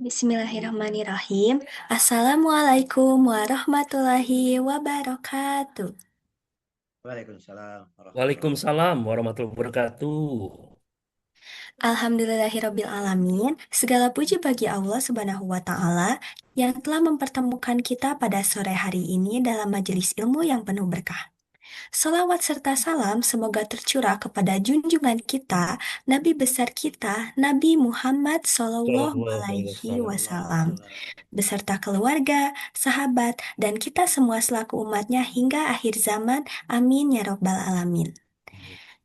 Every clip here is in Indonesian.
Bismillahirrahmanirrahim. Assalamualaikum warahmatullahi wabarakatuh. Waalaikumsalam warahmatullahi wabarakatuh. Waalaikumsalam warahmatullahi wabarakatuh. Alhamdulillahirabbil alamin. Segala puji bagi Allah Subhanahu wa taala yang telah mempertemukan kita pada sore hari ini dalam majelis ilmu yang penuh berkah. Salawat serta salam semoga tercurah kepada junjungan kita, Nabi besar kita, Nabi Muhammad Sallallahu Sallallahu alaihi Alaihi wasallam. Sallallahu alaihi Wasallam, wasallam. beserta keluarga, sahabat, dan kita semua selaku umatnya hingga akhir zaman. Amin ya Robbal Alamin.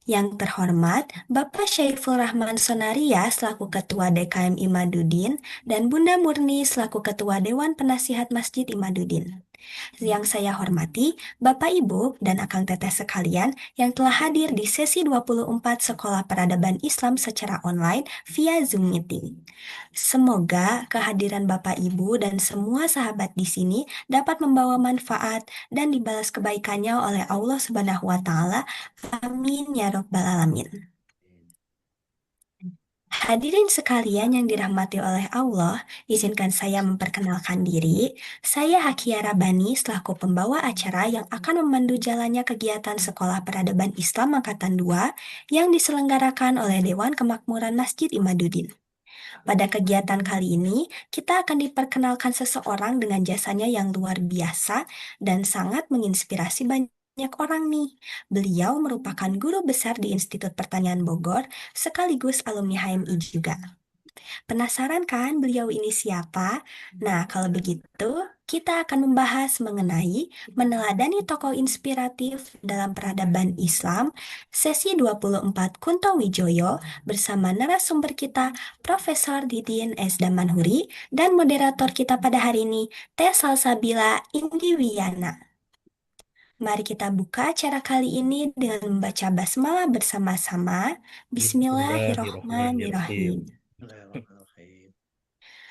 Yang terhormat, Bapak Syaiful Rahman Sonaria selaku Ketua DKM Imaduddin dan Bunda Murni selaku Ketua Dewan Penasihat Masjid Imaduddin. Yang saya hormati, Bapak Ibu dan Akang Teteh sekalian yang telah hadir di sesi 24 Sekolah Peradaban Islam secara online via Zoom Meeting. Semoga kehadiran Bapak Ibu dan semua sahabat di sini dapat membawa manfaat dan dibalas kebaikannya oleh Allah Subhanahu wa taala. Amin ya robbal alamin. Hadirin sekalian yang dirahmati oleh Allah, izinkan saya memperkenalkan diri. Saya Hakia Rabani selaku pembawa acara yang akan memandu jalannya kegiatan Sekolah Peradaban Islam Angkatan 2 yang diselenggarakan oleh Dewan Kemakmuran Masjid Imaduddin. Pada kegiatan kali ini, kita akan diperkenalkan seseorang dengan jasanya yang luar biasa dan sangat menginspirasi banyak orang nih. Beliau merupakan guru besar di Institut Pertanian Bogor, sekaligus alumni HMI juga. Penasaran kan beliau ini siapa? Nah, kalau begitu, kita akan membahas mengenai meneladani tokoh inspiratif dalam peradaban Islam, sesi 24 Kunto Wijoyo bersama narasumber kita, Profesor Didin S. Damanhuri, dan moderator kita pada hari ini, Teh Salsabila Indiwiana. Mari kita buka acara kali ini dengan membaca basmalah bersama-sama. Bismillahirrahmanirrahim. Bismillahirrahmanirrahim. Bismillahirrahmanirrahim.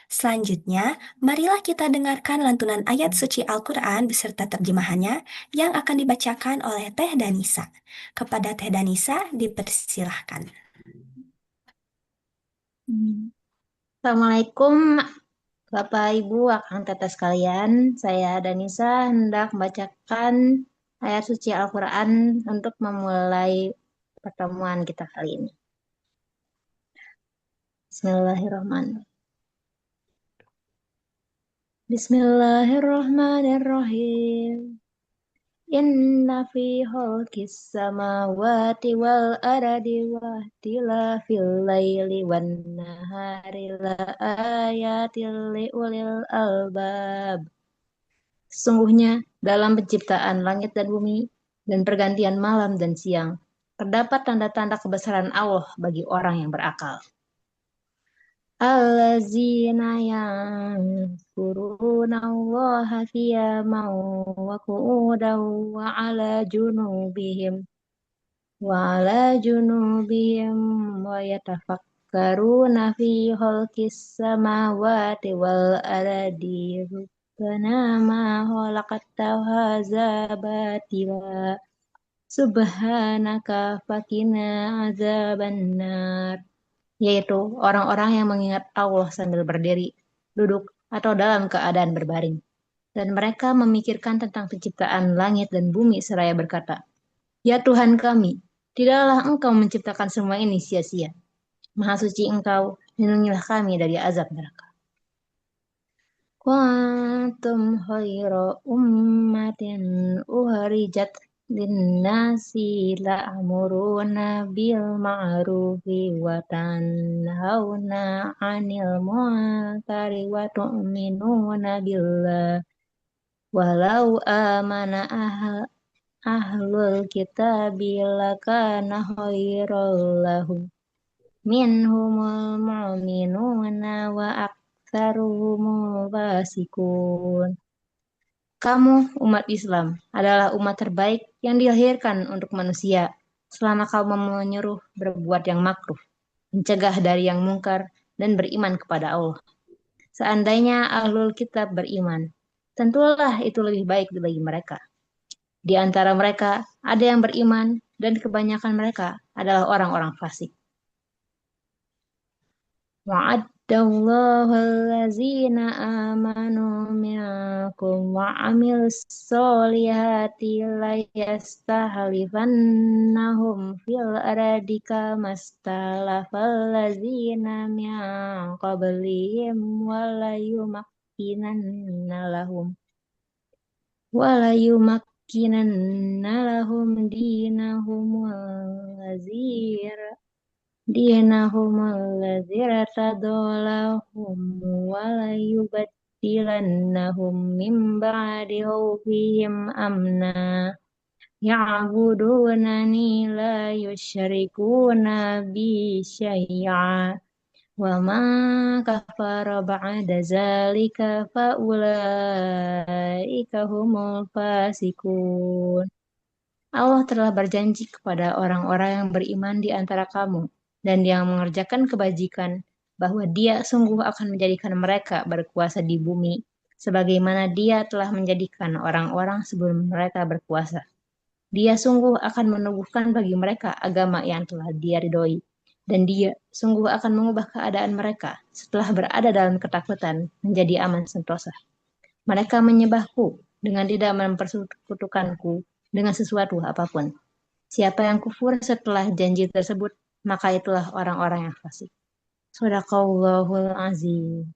Selanjutnya, marilah kita dengarkan lantunan ayat suci Al-Quran beserta terjemahannya yang akan dibacakan oleh Teh Danisa. Kepada Teh Danisa, dipersilahkan. Assalamualaikum Bapak Ibu Akang Teteh sekalian. Saya Danisa hendak membacakan ayat suci Al-Quran untuk memulai pertemuan kita kali ini. Bismillahirrahmanirrahim. Bismillahirrahmanirrahim. Inna fi khalqis samawati wal ardi wa ikhtilafil laili wan nahari la ayatil liulil albab. Sesungguhnya dalam penciptaan langit dan bumi dan pergantian malam dan siang terdapat tanda-tanda kebesaran Allah bagi orang yang berakal. Allazina yazkurunallaha qiyaman wa qu'udan wa ala junubihim wa yatafakkaruna fi khalqis samawati wal ardi rabbana ma khalaqta hadza batila subhanaka fakina azabannar, yaitu orang-orang yang mengingat Allah sambil berdiri, duduk, atau dalam keadaan berbaring. Dan mereka memikirkan tentang penciptaan langit dan bumi seraya berkata, "Ya Tuhan kami, tidaklah Engkau menciptakan semua ini sia-sia. Maha suci Engkau, lindungilah kami dari azab neraka." Kuntum khaira ummatin uharijat linnasi la'muruna bil ma'rufi wa tanhauna 'anil munkari wa tu'minuna billah walau amana ahlul kitabi lakana khairal lahum minhumul mu'minuna wa aktsaruhumul fasikun. Kamu, umat Islam, adalah umat terbaik yang dilahirkan untuk manusia selama kamu menyuruh berbuat yang makruh, mencegah dari yang mungkar, dan beriman kepada Allah. Seandainya ahlul kitab beriman, tentulah itu lebih baik bagi mereka. Di antara mereka ada yang beriman dan kebanyakan mereka adalah orang-orang fasik. الله الذين آمنوا منكم وعملوا الصالحات ليستخلفنهم في الأرض كما استخلف الذين من قبلهم وليمكنن لهم دينهم الذي ارتضى لهم وليبدلنهم من بعد خوفهم أمنا يعبدونني لا يشركون بي شيئا وما كفر بعد ذلك فأولئك هم الفاسقون. Allah telah berjanji kepada orang-orang yang beriman di antara kamu dan yang mengerjakan kebajikan bahwa Dia sungguh akan menjadikan mereka berkuasa di bumi sebagaimana Dia telah menjadikan orang-orang sebelum mereka berkuasa. Dia sungguh akan menubuhkan bagi mereka agama yang telah Dia ridhoi dan Dia sungguh akan mengubah keadaan mereka setelah berada dalam ketakutan menjadi aman sentosa. Mereka menyembahku dengan tidak mempersekutukanku dengan sesuatu apapun. Siapa yang kufur setelah janji tersebut, maka itulah orang-orang yang fasik. Shadaqallahul azim.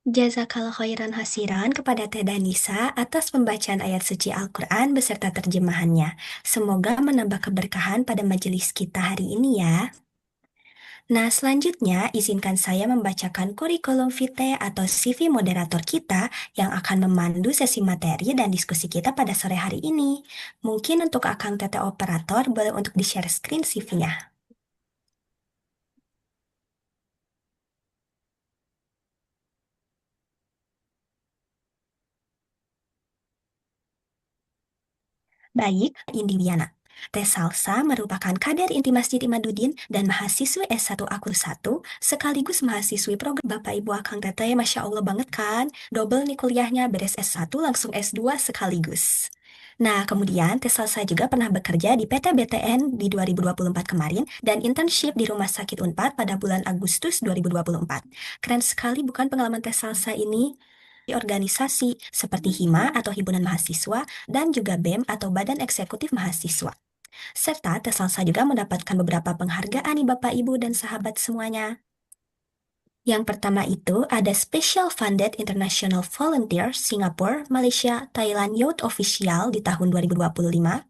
Jazakallah khairan hasiran kepada Teh Danisa atas pembacaan ayat suci Al-Quran beserta terjemahannya. Semoga menambah keberkahan pada majelis kita hari ini ya. Nah, selanjutnya izinkan saya membacakan kurikulum vitae atau CV moderator kita yang akan memandu sesi materi dan diskusi kita pada sore hari ini. Mungkin untuk Akang Teteh Operator boleh untuk di-share screen CV-nya. Baik, Indiviana. Teh Salsa merupakan kader inti Masjid Imaduddin dan mahasiswi S1 Akur 1 sekaligus mahasiswi program Bapak Ibu Akang Teteh. Masya Allah banget kan? Double nih kuliahnya, beres S1 langsung S2 sekaligus. Nah, kemudian Teh Salsa juga pernah bekerja di PT BTN di 2024 kemarin dan internship di Rumah Sakit Unpad pada bulan Agustus 2024. Keren sekali bukan pengalaman Teh Salsa ini? Di organisasi seperti HIMA atau Himpunan Mahasiswa dan juga BEM atau Badan Eksekutif Mahasiswa. Serta Teh Salsa juga mendapatkan beberapa penghargaan nih Bapak Ibu dan sahabat semuanya. Yang pertama itu ada Special Funded International Volunteer Singapore, Malaysia, Thailand Youth Official di tahun 2025.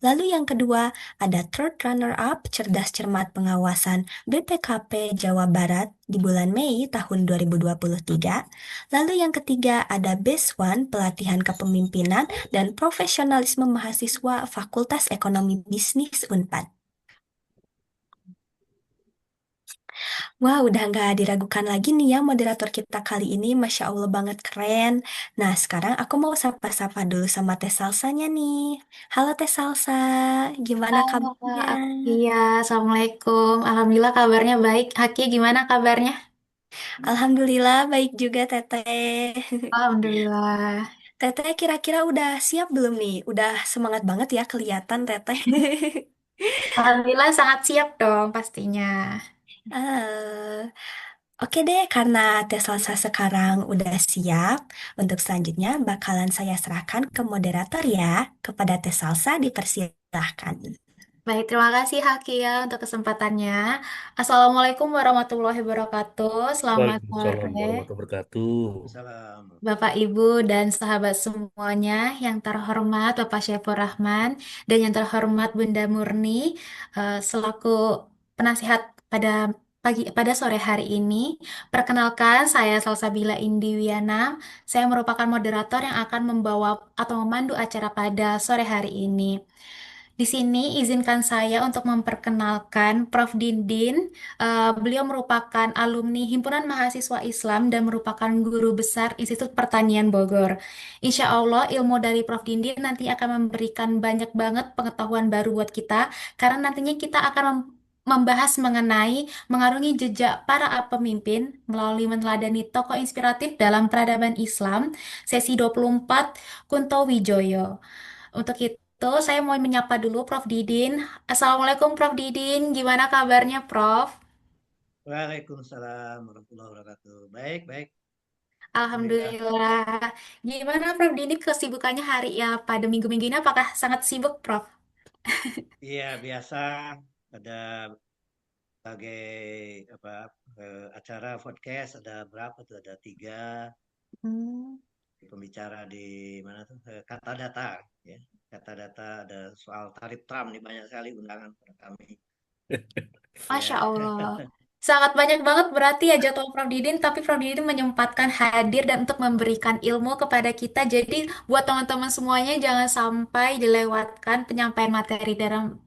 Lalu yang kedua ada Third Runner-Up Cerdas Cermat Pengawasan BPKP Jawa Barat di bulan Mei tahun 2023. Lalu yang ketiga ada Best One Pelatihan Kepemimpinan dan Profesionalisme Mahasiswa Fakultas Ekonomi Bisnis Unpad. Wah, udah nggak diragukan lagi nih ya moderator kita kali ini. Masya Allah banget keren. Nah, sekarang aku mau sapa-sapa dulu sama Teh Salsanya nih. Halo Teh Salsa, gimana Halo, kabarnya? Iya, Assalamualaikum. Alhamdulillah kabarnya baik. Haki, gimana kabarnya? Alhamdulillah baik juga Teteh. Alhamdulillah. Teteh kira-kira udah siap belum nih? Udah semangat banget ya kelihatan Teteh. Alhamdulillah sangat siap dong pastinya. Eh, Oke deh, karena Teh Salsa sekarang udah siap, untuk selanjutnya bakalan saya serahkan ke moderator ya. Kepada Teh Salsa dipersilahkan. Baik, terima kasih Haki ya untuk kesempatannya. Assalamualaikum warahmatullahi wabarakatuh. Selamat Waalaikumsalam sore. warahmatullahi wabarakatuh. Salam. Bapak, Ibu, dan sahabat semuanya yang terhormat Bapak Syaifur Rahman dan yang terhormat Bunda Murni selaku penasihat pada pada sore hari ini. Perkenalkan, saya Salsabila Indiwiana. Saya merupakan moderator yang akan membawa atau memandu acara pada sore hari ini. Di sini izinkan saya untuk memperkenalkan Prof. Dindin. Beliau merupakan alumni Himpunan Mahasiswa Islam dan merupakan guru besar Institut Pertanian Bogor. Insya Allah ilmu dari Prof. Dindin nanti akan memberikan banyak banget pengetahuan baru buat kita, karena nantinya kita akan membahas mengenai mengarungi jejak para pemimpin melalui meneladani tokoh inspiratif dalam peradaban Islam, sesi 24 Kunto Wijoyo. Untuk itu, saya mau menyapa dulu Prof. Didin. Assalamualaikum Prof. Didin, gimana kabarnya Prof? Waalaikumsalam warahmatullahi wabarakatuh. Baik, baik. Alhamdulillah. Alhamdulillah. Gimana Prof. Didin kesibukannya hari ya pada minggu-minggu ini apakah sangat sibuk Prof? Iya, biasa ada sebagai apa acara podcast ada berapa tuh? Ada 3 Hmm. pembicara di mana tuh? Kata data, ya. Kata data ada soal tarif Trump nih banyak sekali undangan pada kami. Masya Ya, Allah. Sangat banyak banget berarti ya jadwal Prof. Didin, tapi Prof. Didin menyempatkan hadir dan untuk memberikan ilmu kepada kita. Jadi buat teman-teman semuanya jangan sampai dilewatkan penyampaian materi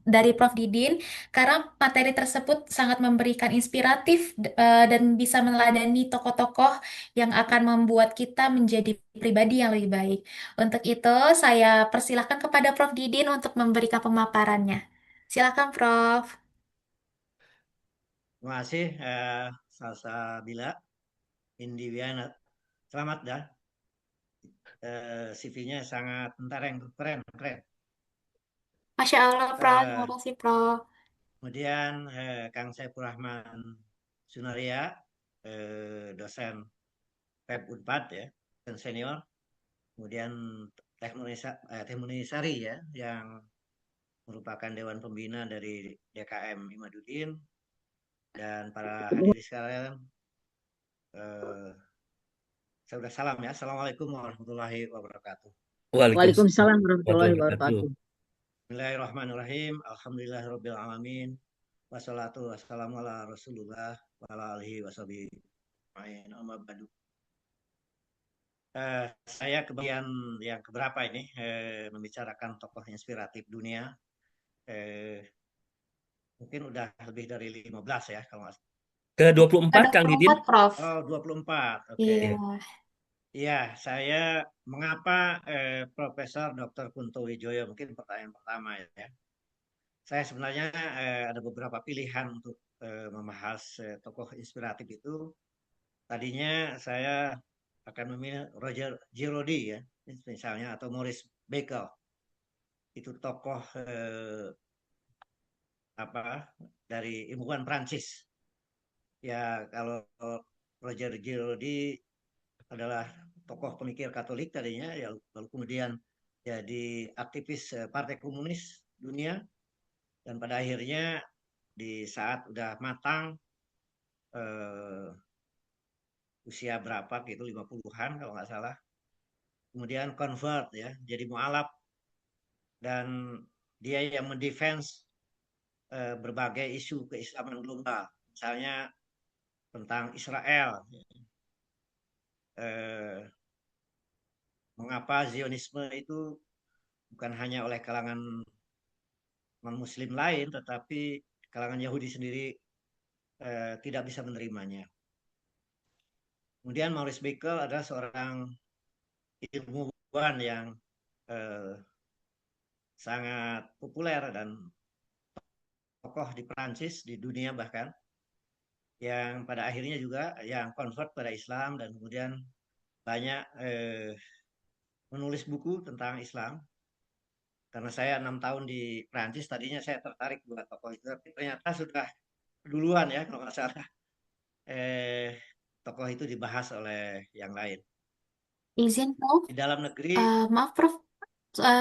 dari Prof. Didin, karena materi tersebut sangat memberikan inspiratif dan bisa meneladani tokoh-tokoh yang akan membuat kita menjadi pribadi yang lebih baik. Untuk itu, saya persilahkan kepada Prof. Didin untuk memberikan pemaparannya. Silakan, Prof. terima kasih Salsabila Indiviana. Selamat dah. CV-nya sangat mentereng, keren, keren. Masya Allah, Prof. Terima Eh, kasih, Prof. Kemudian Kang Saiful Rahman Sunaria, dosen Feb Unpad ya, dan senior. Kemudian Teh Munisari ya, yang merupakan Dewan Pembina dari DKM Imaduddin. Dan para hadirin sekalian, eh, saya udah salam ya. Assalamualaikum warahmatullahi wabarakatuh. Waalaikumsalam Waalaikumsalam warahmatullahi warahmatullahi wabarakatuh. wabarakatuh. Bismillahirrahmanirrahim. Alhamdulillahirabbil alamin. Wassalatu wassalamu ala Rasulullah wa ala alihi washabihi ajmain. Amma ba'du. Saya kebagian yang keberapa ini membicarakan tokoh inspiratif dunia. Mungkin udah lebih dari 15 ya kalau nggak salah. Ke 24 Ada Kang Didin. 4, Prof. Oh, 24. Oke. Iya. Iya, saya mengapa Profesor Dr. Kunto Wijoyo, mungkin pertanyaan pertama ya. Saya sebenarnya ada beberapa pilihan untuk membahas tokoh inspiratif itu. Tadinya saya akan memilih Roger Girardi ya, misalnya, atau Maurice Baker. Itu tokoh dari ilmuwan Prancis. Ya, kalau Roger Girardi adalah tokoh pemikir Katolik tadinya, ya lalu kemudian jadi aktivis Partai Komunis Dunia, dan pada akhirnya di saat udah matang usia berapa gitu 50-an kalau nggak salah, kemudian convert ya jadi mualaf, dan dia yang mendefense berbagai isu keislaman global, misalnya tentang Israel, mengapa Zionisme itu bukan hanya oleh kalangan non-Muslim lain, tetapi kalangan Yahudi sendiri tidak bisa menerimanya. Kemudian Maurice Baker adalah seorang ilmuwan yang sangat populer dan tokoh di Perancis, di dunia bahkan, yang pada akhirnya juga yang convert pada Islam dan kemudian banyak menulis buku tentang Islam. Karena saya 6 tahun di Perancis, tadinya saya tertarik buat tokoh itu, tapi ternyata sudah duluan ya kalau nggak salah tokoh itu dibahas oleh yang lain. Izin, Prof. Di dalam negeri, Maaf, Prof.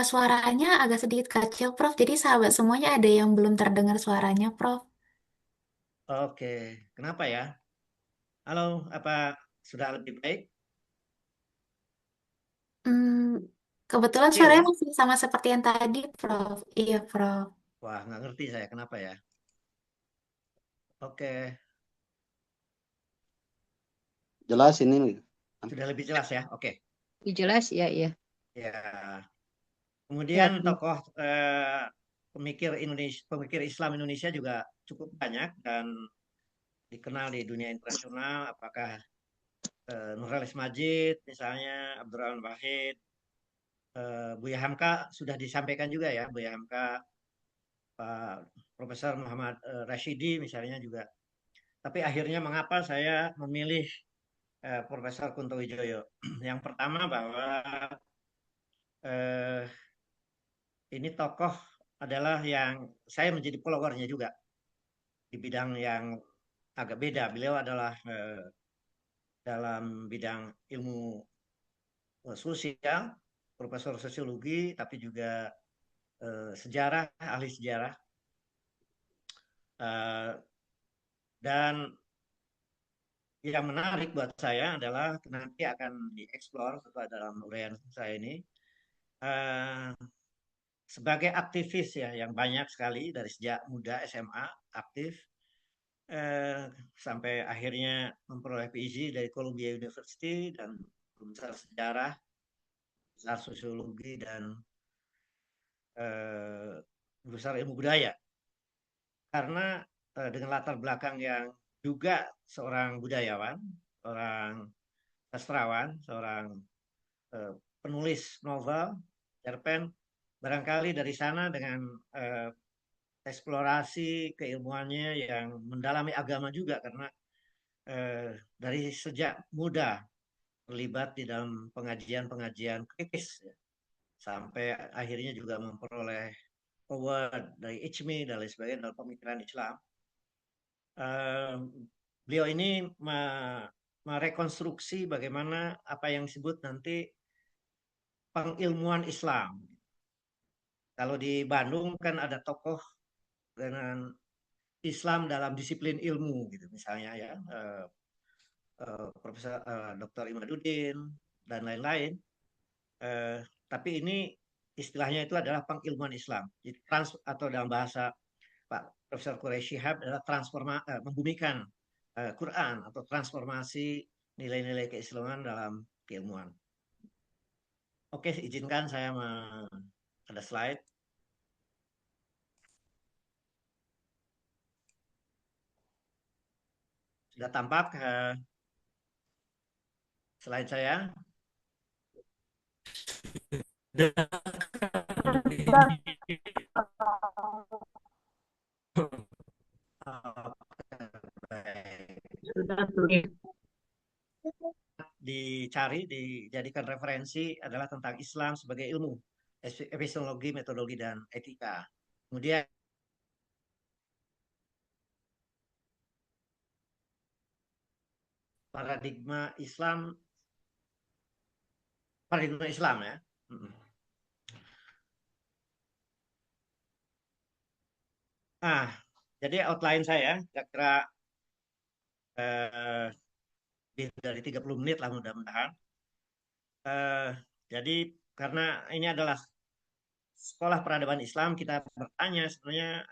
Suaranya agak sedikit kecil, Prof. Jadi sahabat semuanya ada yang belum terdengar suaranya, Prof. oke, kenapa ya? Halo, apa sudah lebih baik? Hmm, kebetulan Kecil suaranya ya? masih sama seperti yang tadi, Prof. Iya, Prof. Wah, nggak ngerti saya kenapa ya. Oke, Jelas ini. sudah lebih jelas ya. Oke, Jelas ya, ya. ya. Ya, Kemudian tokoh pemikir Islam Indonesia juga cukup banyak dan dikenal di dunia internasional. Apakah Nurholis Majid, misalnya Abdurrahman Wahid, Buya Hamka sudah disampaikan juga ya, Buya Hamka, Pak Profesor Muhammad Rashidi misalnya juga. Tapi akhirnya mengapa saya memilih Profesor Kunto Wijoyo? Yang pertama bahwa eh, ini tokoh adalah yang saya menjadi followernya juga di bidang yang agak beda. Beliau adalah dalam bidang ilmu sosial, profesor sosiologi, tapi juga sejarah, ahli sejarah. Dan yang menarik buat saya adalah nanti akan dieksplor setelah dalam uraian saya ini sebagai aktivis ya yang banyak sekali dari sejak muda SMA aktif sampai akhirnya memperoleh PhD dari Columbia University dan besar sejarah, besar sosiologi dan besar ilmu budaya. Karena dengan latar belakang yang juga seorang budayawan, seorang sastrawan, seorang penulis novel, cerpen, barangkali dari sana dengan eksplorasi keilmuannya yang mendalami agama juga karena dari sejak muda terlibat di dalam pengajian-pengajian kritis ya, sampai akhirnya juga memperoleh award dari ICMI dan lain sebagainya dalam pemikiran Islam. Beliau ini merekonstruksi bagaimana apa yang disebut nanti pengilmuan Islam. Kalau di Bandung kan ada tokoh dengan Islam dalam disiplin ilmu gitu misalnya ya Profesor Dr. Imaduddin dan lain-lain. Tapi ini istilahnya itu adalah pengilmuan Islam. Jadi atau dalam bahasa Pak Profesor Quraisy Shihab adalah membumikan Quran atau transformasi nilai-nilai keislaman dalam keilmuan. Oke, izinkan saya ada slide. Sudah tampak slide saya. Dicari, dijadikan referensi adalah tentang Islam sebagai ilmu, epistemologi, metodologi, dan etika. Kemudian paradigma Islam ya. Jadi outline saya kira-kira dari 30 menit lah mudah-mudahan. Jadi karena ini adalah sekolah peradaban Islam, kita bertanya sebenarnya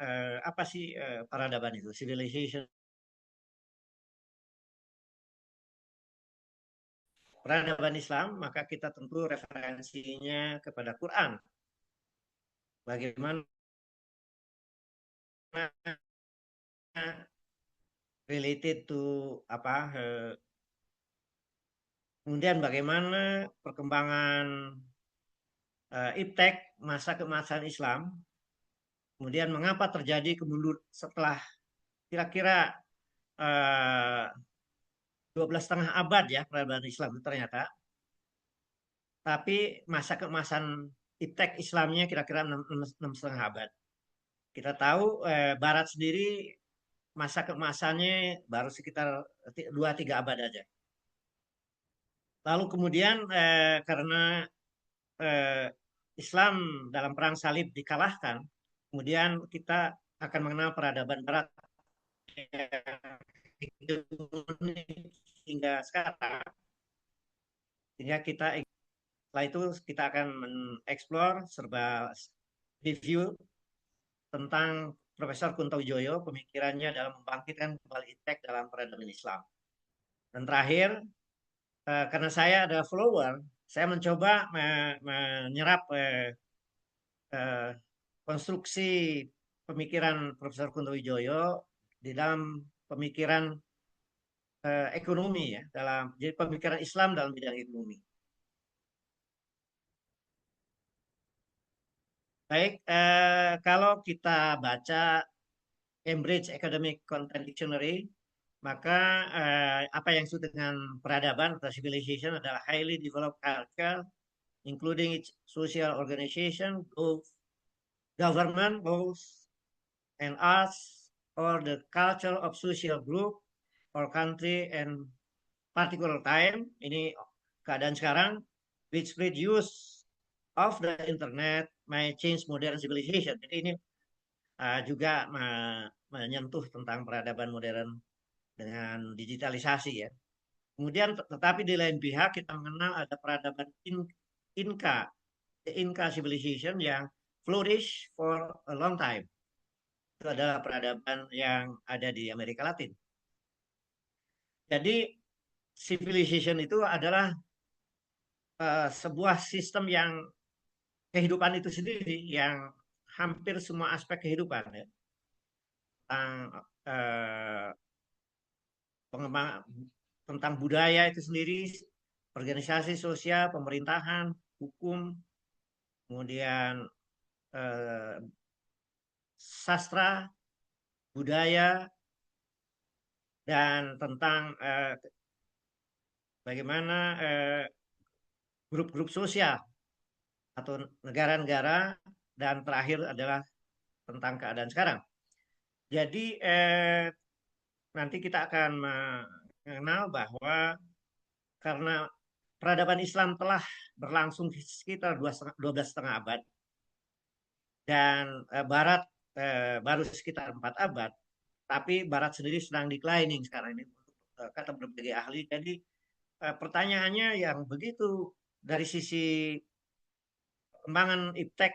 apa sih peradaban itu, civilization. Peradaban Islam, maka kita tentu referensinya kepada Quran. Bagaimana related to apa kemudian bagaimana perkembangan iptek masa keemasan Islam, kemudian mengapa terjadi kemundur setelah kira-kira 12,5 abad ya peradaban Islam itu ternyata, tapi masa keemasan iptek Islamnya kira-kira 6,5 abad. Kita tahu Barat sendiri masa keemasannya baru sekitar 2-3 abad aja. Lalu kemudian karena Islam dalam perang salib dikalahkan, kemudian kita akan mengenal peradaban Barat hingga sekarang. Sehingga setelah itu kita akan mengeksplor serba review tentang Profesor Kunto Wijoyo, pemikirannya dalam membangkitkan kembali iptek dalam peradaban Islam. Dan terakhir, karena saya adalah follower, saya mencoba menyerap konstruksi pemikiran Profesor Kunto Wijoyo di dalam pemikiran ekonomi ya, jadi pemikiran Islam dalam bidang ekonomi. Baik, kalau kita baca Cambridge Academic Content Dictionary, maka apa yang disebut dengan peradaban atau civilization adalah highly developed culture, including its social organization, both government, laws, and arts, or the culture of social group or country and particular time. Ini keadaan sekarang, which spread use of the internet may change modern civilization. Jadi ini juga menyentuh tentang peradaban modern dengan digitalisasi ya. Kemudian tetapi di lain pihak kita mengenal ada peradaban Inca, the Inca civilization yang flourish for a long time. Itu adalah peradaban yang ada di Amerika Latin. Jadi civilization itu adalah sebuah sistem yang kehidupan itu sendiri yang hampir semua aspek kehidupan ya. Tentang pengembangan tentang budaya itu sendiri, organisasi sosial, pemerintahan, hukum, kemudian sastra, budaya, dan tentang bagaimana grup-grup sosial atau negara-negara, dan terakhir adalah tentang keadaan sekarang. Jadi nanti kita akan mengenal bahwa karena peradaban Islam telah berlangsung sekitar 12,5 abad dan Barat baru sekitar 4 abad, tapi Barat sendiri sedang declining sekarang ini kata berbagai ahli. Jadi pertanyaannya yang begitu dari sisi perkembangan iptek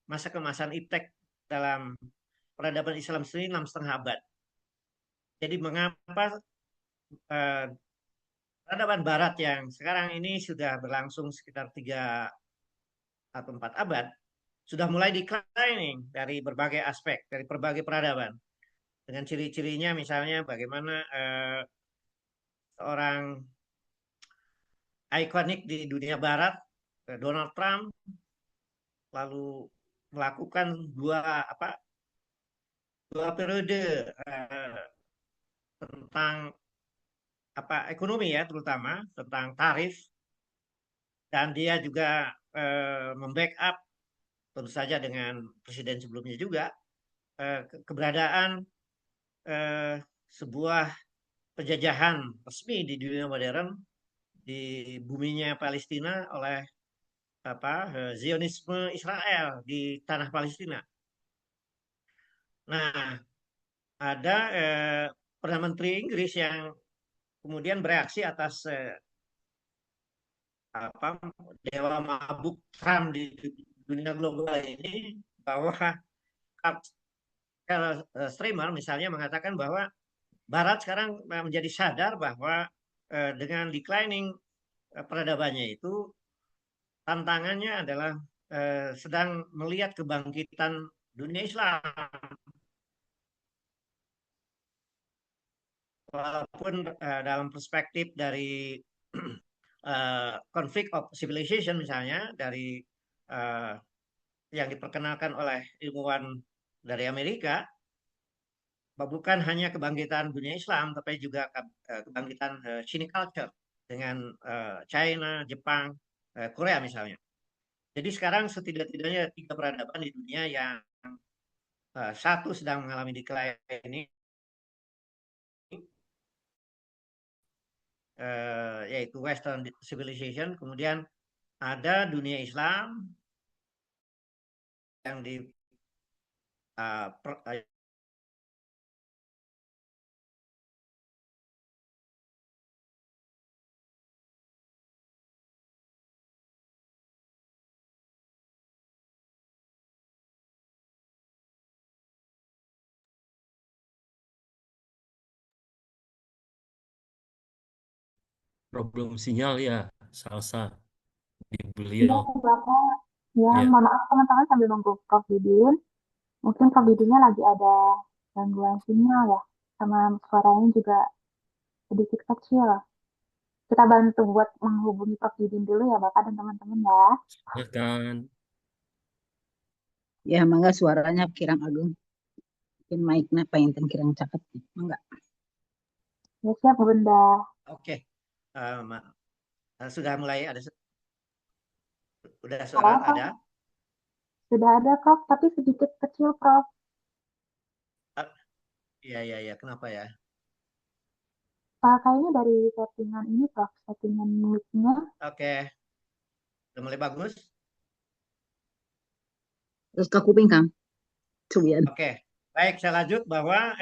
masa kemasan iptek dalam peradaban Islam sendiri 6,5 abad. Jadi mengapa peradaban Barat yang sekarang ini sudah berlangsung sekitar 3 atau 4 abad sudah mulai declining dari berbagai aspek, dari berbagai peradaban. Dengan ciri-cirinya misalnya bagaimana seorang ikonik di dunia Barat, Donald Trump, lalu melakukan dua periode tentang ekonomi ya, terutama tentang tarif, dan dia juga membackup tentu saja dengan presiden sebelumnya juga keberadaan sebuah penjajahan resmi di dunia modern di buminya Palestina oleh Zionisme Israel di tanah Palestina. Nah, ada Perdana Menteri Inggris yang kemudian bereaksi atas dewa mabuk Trump di dunia global ini, bahwa Streamer misalnya mengatakan bahwa Barat sekarang menjadi sadar bahwa dengan declining peradabannya itu, tantangannya adalah sedang melihat kebangkitan dunia Islam. Walaupun dalam perspektif dari conflict of civilization misalnya, dari yang diperkenalkan oleh ilmuwan dari Amerika, bukan hanya kebangkitan dunia Islam, tapi juga kebangkitan Chinese culture dengan China, Jepang, Korea misalnya. Jadi sekarang setidak-tidaknya 3 peradaban di dunia yang satu sedang mengalami decline ini, yaitu Western civilization, kemudian ada dunia Islam yang di problem sinyal ya, salsa di Iya, beliau. Bapak. Ya, Ya, mohon maaf teman-teman sambil nunggu Prof. Didin. Mungkin Prof. Didinnya lagi ada gangguan sinyal ya. Sama suaranya juga sedikit kecil. Kita bantu buat menghubungi Prof. Didin dulu ya Bapak dan teman-teman ya. Silakan. Ya, mangga suaranya Kirang Agung. Mungkin mic-nya pengen Kirang cakep. Mangga. Ya siap Bunda. Oke. Sudah mulai ada sudah suara Oh, ada. sudah ada Prof, tapi sedikit kecil Prof. Iya iya iya, kenapa ya? Kayaknya dari settingan ini Prof, settingan mic-nya. Oke. Sudah mulai bagus. Terus ke kuping, Kang. Cubian. Oke. Baik, saya lanjut bahwa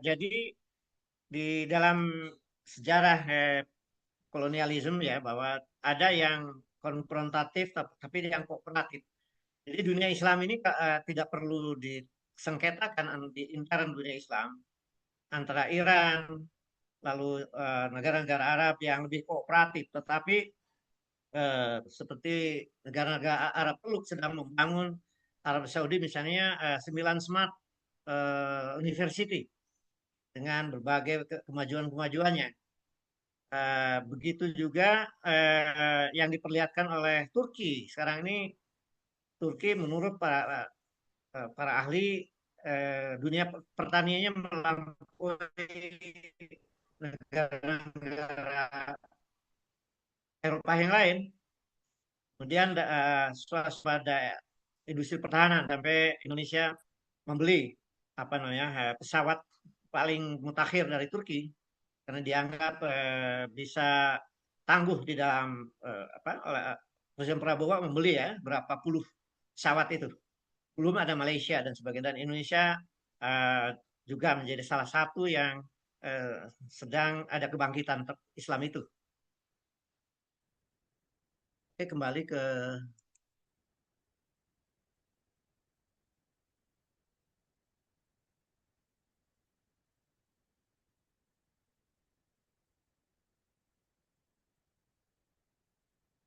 jadi di dalam sejarah kolonialisme ya bahwa ada yang konfrontatif tapi yang kooperatif. Jadi dunia Islam ini tidak perlu disengketakan di intern dunia Islam antara Iran lalu negara-negara Arab yang lebih kooperatif, tetapi seperti negara-negara Arab Teluk sedang membangun Arab Saudi misalnya 9 smart university dengan berbagai kemajuan-kemajuannya. Begitu juga yang diperlihatkan oleh Turki. Sekarang ini Turki menurut para ahli dunia pertaniannya melampaui negara-negara Eropa yang lain. Kemudian swasembada industri pertahanan sampai Indonesia membeli apa namanya pesawat paling mutakhir dari Turki karena dianggap bisa tangguh di dalam oleh Presiden Prabowo membeli ya berapa puluh pesawat itu. Belum ada Malaysia dan sebagainya, dan Indonesia uh, juga menjadi salah satu yang sedang ada kebangkitan Islam itu. Oke, kembali ke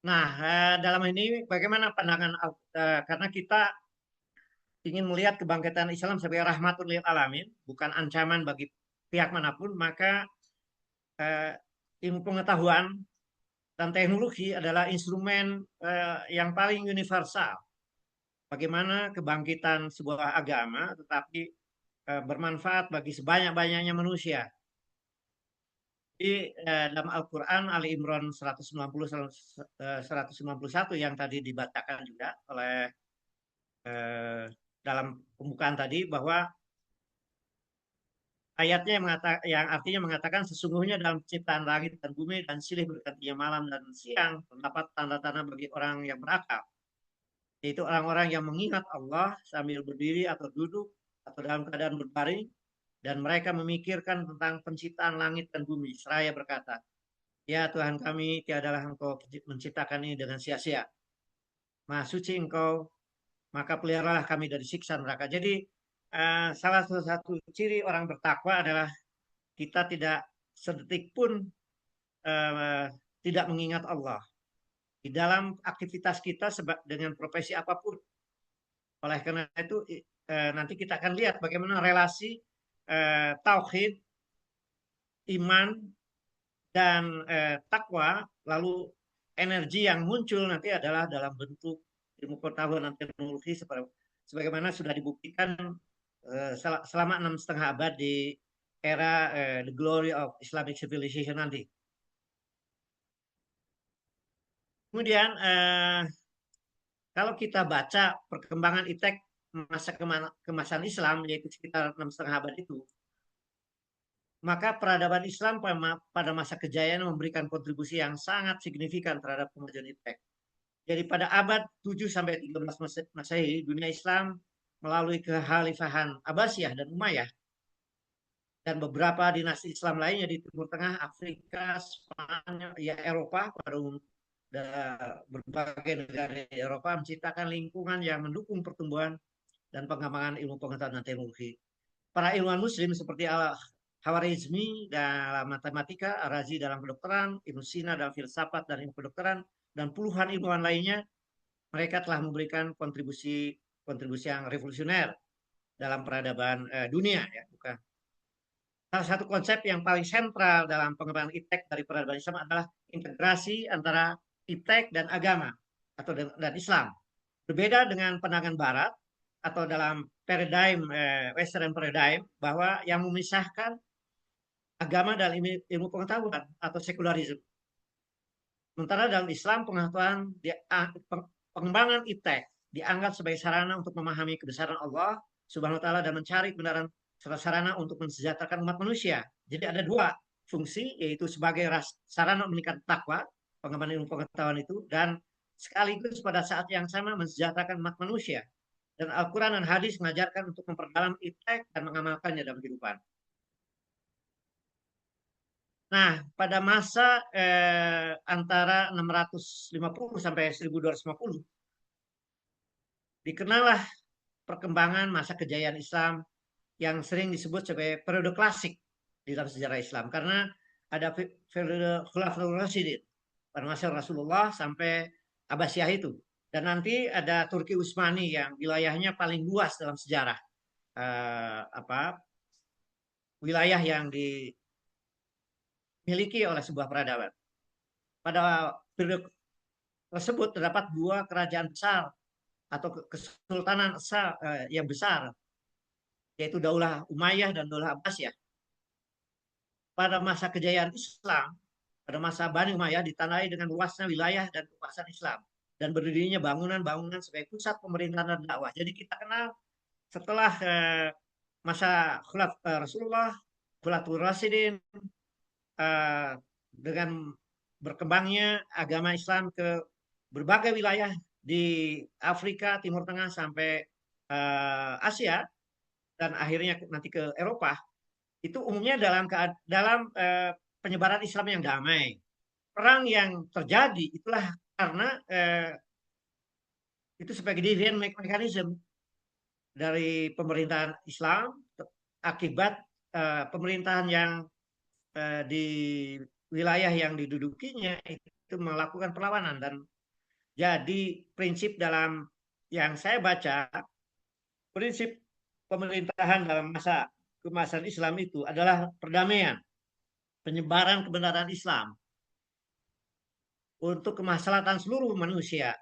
Nah, dalam ini bagaimana pandangan karena kita ingin melihat kebangkitan Islam sebagai rahmatul lil alamin, bukan ancaman bagi pihak manapun, maka ilmu pengetahuan dan teknologi adalah instrumen yang paling universal. Bagaimana kebangkitan sebuah agama tetapi bermanfaat bagi sebanyak-banyaknya manusia. Di dalam Al-Quran Ali Imran 190 191 yang tadi dibacakan juga oleh dalam pembukaan tadi bahwa ayatnya yang artinya mengatakan sesungguhnya dalam penciptaan langit dan bumi dan silih bergantinya malam dan siang terdapat tanda-tanda bagi orang yang berakal, yaitu orang-orang yang mengingat Allah sambil berdiri atau duduk atau dalam keadaan berbaring, dan mereka memikirkan tentang penciptaan langit dan bumi seraya berkata, ya Tuhan kami, tiadalah Engkau menciptakan ini dengan sia-sia. Maha suci Engkau, maka peliharalah kami dari siksa neraka. Jadi salah satu ciri orang bertakwa adalah kita tidak sedetik pun tidak mengingat Allah di dalam aktivitas kita dengan profesi apapun. Oleh karena itu nanti kita akan lihat bagaimana relasi tauhid, iman, dan takwa, lalu energi yang muncul nanti adalah dalam bentuk ilmu pengetahuan dan teknologi sebagaimana sudah dibuktikan selama 6,5 abad di era the glory of Islamic civilization nanti. Kemudian kalau kita baca perkembangan iptek masa kemasan Islam yaitu sekitar 6,5 abad itu, maka peradaban Islam pada masa kejayaan memberikan kontribusi yang sangat signifikan terhadap kemajuan iptek. Jadi pada abad 7 sampai 13 Masehi, dunia Islam melalui kekhalifahan Abbasiyah dan Umayyah dan beberapa dinasti Islam lainnya di Timur Tengah, Afrika, Spanyol, ya Eropa, pada berbagai negara di Eropa menciptakan lingkungan yang mendukung pertumbuhan dan pengembangan ilmu pengetahuan dan teknologi. Para ilmuwan Muslim seperti Al-Khawarizmi dalam matematika, Ar-Razi dalam kedokteran, Ibnu Sina dalam filsafat dan ilmu kedokteran, dan puluhan ilmuwan lainnya, mereka telah memberikan kontribusi yang revolusioner dalam peradaban dunia, ya, bukan. salah satu konsep yang paling sentral dalam pengembangan iptek dari peradaban Islam adalah integrasi antara iptek dan agama atau dan Islam. Berbeda dengan pandangan Barat atau dalam paradigm Western paradigm bahwa yang memisahkan agama dan ilmu pengetahuan atau sekularisme. Sementara dalam Islam pengetahuan pengembangan iptek dianggap sebagai sarana untuk memahami kebesaran Allah Subhanahu wa taala dan mencari kebenaran sarana untuk mensejahterakan umat manusia. Jadi ada dua fungsi, yaitu sebagai sarana meningkatkan takwa, pengembangan ilmu pengetahuan itu, dan sekaligus pada saat yang sama mensejahterakan umat manusia. Dan Al-Quran dan hadis mengajarkan untuk memperdalam iptek dan mengamalkannya dalam kehidupan. Nah, pada masa antara 650 sampai 1250, dikenallah perkembangan masa kejayaan Islam yang sering disebut sebagai periode klasik di dalam sejarah Islam. Karena ada periode Khulafaur Rasyidin pada masa Rasulullah sampai Abbasiyah itu. Dan nanti ada Turki Utsmani yang wilayahnya paling luas dalam sejarah. Wilayah yang dimiliki oleh sebuah peradaban. Pada periode tersebut terdapat dua kerajaan besar atau kesultanan yang besar, yaitu Daulah Umayyah dan Daulah Abbasiyah. Pada masa kejayaan Islam, pada masa Bani Umayyah ditandai dengan luasnya wilayah dan kekuasaan Islam dan berdirinya bangunan-bangunan sebagai pusat pemerintahan dan dakwah. Jadi kita kenal setelah masa Rasulullah, Khulafaur Rasyidin, dengan berkembangnya agama Islam ke berbagai wilayah di Afrika, Timur Tengah sampai Asia dan akhirnya nanti ke Eropa, itu umumnya dalam penyebaran Islam yang damai. Perang yang terjadi itulah karena itu sebagai defense mechanism dari pemerintahan Islam akibat pemerintahan yang di wilayah yang didudukinya itu melakukan perlawanan. Dan jadi prinsip dalam yang saya baca, prinsip pemerintahan dalam masa keemasan Islam itu adalah perdamaian, penyebaran kebenaran Islam untuk kemaslahatan seluruh manusia.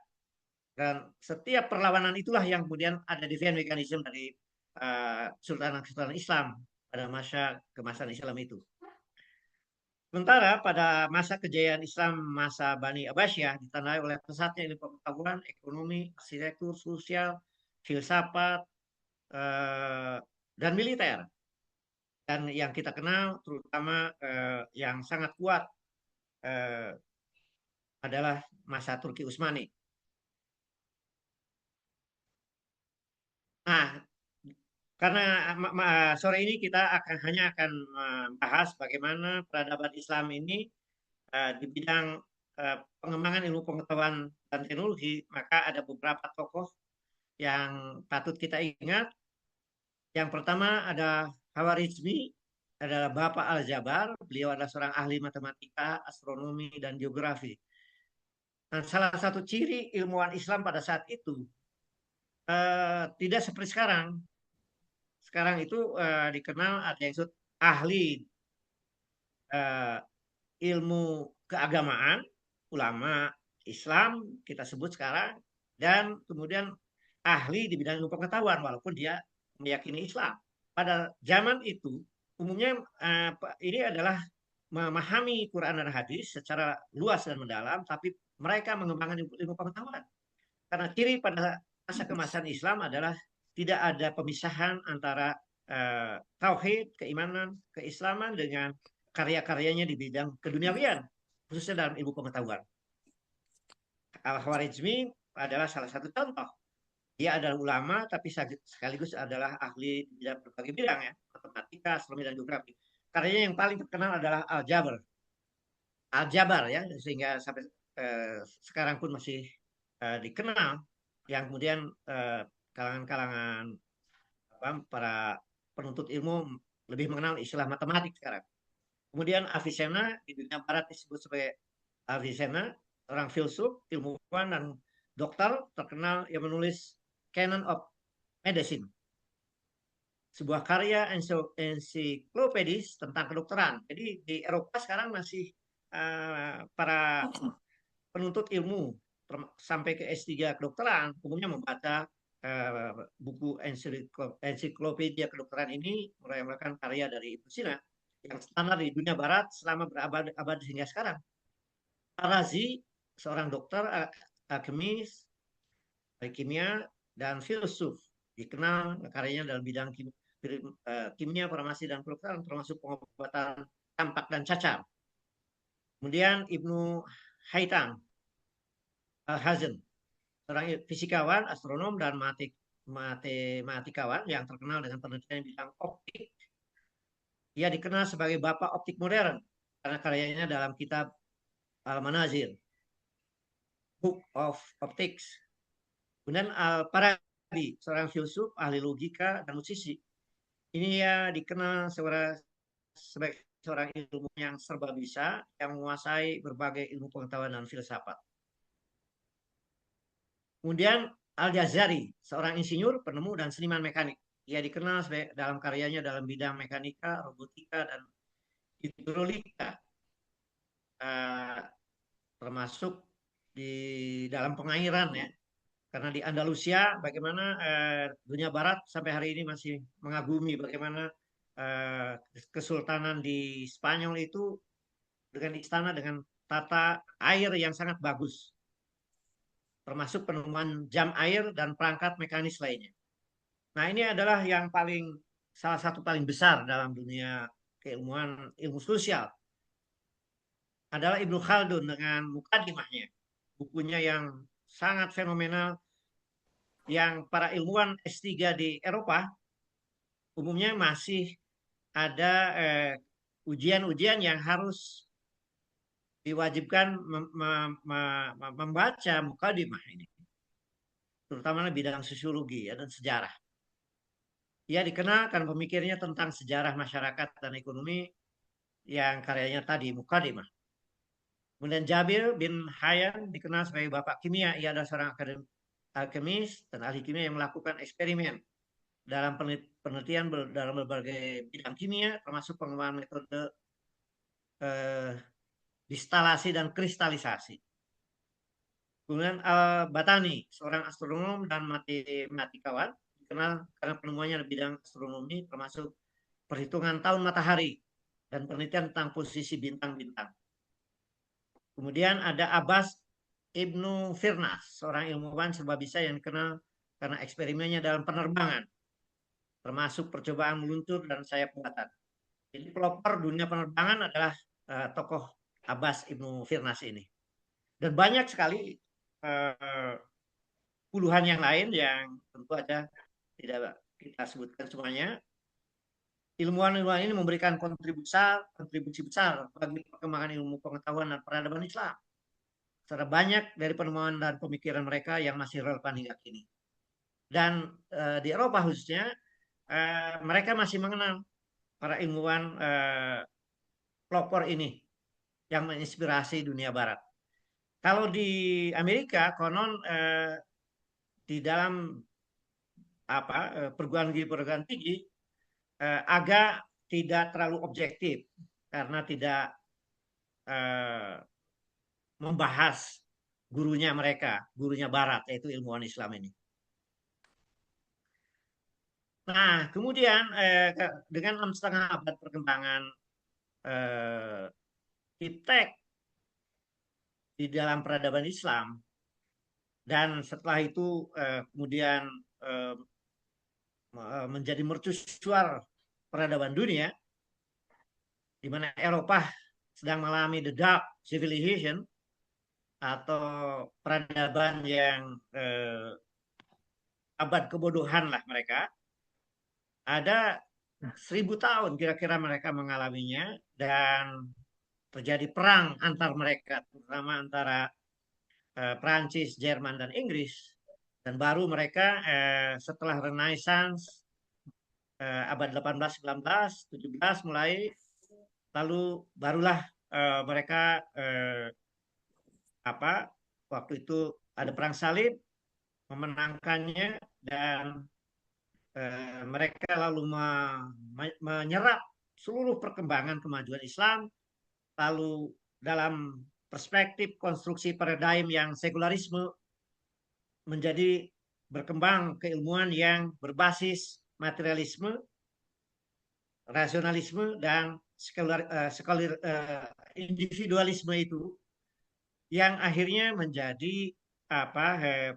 Dan setiap perlawanan itulah yang kemudian ada defense mechanism dari sultan-sultan Islam pada masa keemasan Islam itu. Sementara pada masa kejayaan Islam, masa Bani Abbasiyah ditandai oleh pesatnya ilmu pengetahuan, ekonomi, arsitektur, sosial, filsafat, dan militer. Dan yang kita kenal terutama yang sangat kuat adalah masa Turki Utsmani. Nah, karena sore ini kita hanya akan membahas bagaimana peradaban Islam ini di bidang pengembangan ilmu pengetahuan dan teknologi, maka ada beberapa tokoh yang patut kita ingat. Yang pertama ada Khawarizmi, adalah Bapak Al-Jabar. Beliau adalah seorang ahli matematika, astronomi, dan geografi. Dan salah satu ciri ilmuwan Islam pada saat itu tidak seperti sekarang. Sekarang itu dikenal ada yang disebut ahli ilmu keagamaan, ulama Islam kita sebut sekarang, dan kemudian ahli di bidang ilmu pengetahuan walaupun dia meyakini Islam. Pada zaman itu umumnya ini adalah memahami Quran dan hadis secara luas dan mendalam, tapi mereka mengembangkan ilmu pengetahuan. Karena ciri pada masa keemasan Islam adalah tidak ada pemisahan antara tauhid, keimanan, keislaman dengan karya-karyanya di bidang keduniawian, khususnya dalam ilmu pengetahuan. Al-Khwarizmi adalah salah satu contoh. Dia adalah ulama, tapi sekaligus adalah ahli di berbagai bidang, ya, matematika, astronomi, dan geografi. Karyanya yang paling terkenal adalah Al-Jabar. Al-Jabar, ya, sehingga sampai sekarang pun masih dikenal, yang kemudian kalangan-kalangan para penuntut ilmu lebih mengenal istilah matematik sekarang. Kemudian Avicenna di dunia barat disebut sebagai Avicenna, orang filsuf, ilmuwan, dan dokter terkenal yang menulis Canon of Medicine. sebuah karya ensiklopedis tentang kedokteran. Jadi di Eropa sekarang masih para penuntut ilmu sampai ke S3 kedokteran umumnya membaca buku ensiklopedia kedokteran ini merupakan karya dari Ibnu Sina yang standar di dunia barat selama berabad-abad hingga sekarang. Al-Razi, seorang dokter, akimis, kimia, dan filsuf, dikenal karyanya dalam bidang kimia, farmasi, dan kedokteran, termasuk pengobatan campak dan cacar. Kemudian Ibnu Haytham Al-Hazm, seorang fisikawan, astronom, dan matematikawan yang terkenal dengan penelitian bidang optik. Ia dikenal sebagai bapak optik modern karena karyanya dalam kitab Al-Manazil, Book of Optics. Kemudian Al-Farabi, seorang filsuf, ahli logika, dan musisi. Ini ya dikenal sebagai seorang ilmuwan yang serba bisa, yang menguasai berbagai ilmu pengetahuan dan filsafat. Kemudian Al-Jazari, seorang insinyur, penemu, dan seniman mekanik. Ia dikenal dalam karyanya dalam bidang mekanika, robotika, dan hidrolika, termasuk di dalam pengairan ya. Karena di Andalusia, bagaimana dunia Barat sampai hari ini masih mengagumi bagaimana kesultanan di Spanyol itu dengan istana dengan tata air yang sangat bagus, termasuk penemuan jam air dan perangkat mekanis lainnya. Nah, ini adalah yang salah satu paling besar dalam dunia keilmuan ilmu sosial. Adalah Ibnu Khaldun dengan Mukadimahnya, bukunya yang sangat fenomenal, yang para ilmuwan S3 di Eropa umumnya masih ada ujian-ujian yang harus diwajibkan membaca Mukadimah ini, terutama bidang sosiologi dan sejarah. Ia dikenal karena pemikirnya tentang sejarah masyarakat dan ekonomi yang karyanya tadi Mukadimah. Kemudian Jabir bin Hayyan dikenal sebagai bapak kimia. Ia adalah seorang alkemis dan ahli kimia yang melakukan eksperimen dalam penelitian dalam berbagai bidang kimia, termasuk pengembangan metode distilasi dan kristalisasi. Kemudian Al-Batani, seorang astronom dan matematikawan, dikenal karena penemuannya di bidang astronomi, termasuk perhitungan tahun matahari dan penelitian tentang posisi bintang-bintang. Kemudian ada Abbas Ibnu Firnas, seorang ilmuwan serba bisa yang dikenal karena eksperimennya dalam penerbangan, termasuk percobaan meluncur dan sayap buatan. Jadi pelopor dunia penerbangan adalah tokoh Abbas Ibnu Firnas ini. Dan banyak sekali puluhan yang lain yang tentu aja tidak kita sebutkan semuanya. Ilmuwan-ilmuwan ini memberikan kontribusi besar bagi perkembangan ilmu pengetahuan dan peradaban Islam. Serta banyak dari penemuan dan pemikiran mereka yang masih relevan hingga kini. Dan di Eropa khususnya, mereka masih mengenal para ilmuwan pelopor ini yang menginspirasi dunia Barat. Kalau di Amerika, konon di dalam perguruan tinggi agak tidak terlalu objektif karena tidak membahas gurunya Barat, yaitu ilmuwan Islam ini. Nah, kemudian dengan 6,5 abad perkembangan iptek di dalam peradaban Islam, dan setelah itu kemudian menjadi mercusuar peradaban dunia, di mana Eropa sedang mengalami the dark civilization atau peradaban yang abad kebodohan lah mereka. Ada 1000 tahun kira-kira mereka mengalaminya, dan terjadi perang antar mereka, terutama antara Prancis, Jerman, dan Inggris. Dan baru mereka setelah Renaissance abad 18, 19, 17 mulai, lalu barulah mereka waktu itu ada perang salib, memenangkannya, dan mereka lalu menyerap seluruh perkembangan kemajuan Islam, lalu dalam perspektif konstruksi paradigm yang sekularisme menjadi berkembang keilmuan yang berbasis materialisme, rasionalisme, dan individualisme itu yang akhirnya menjadi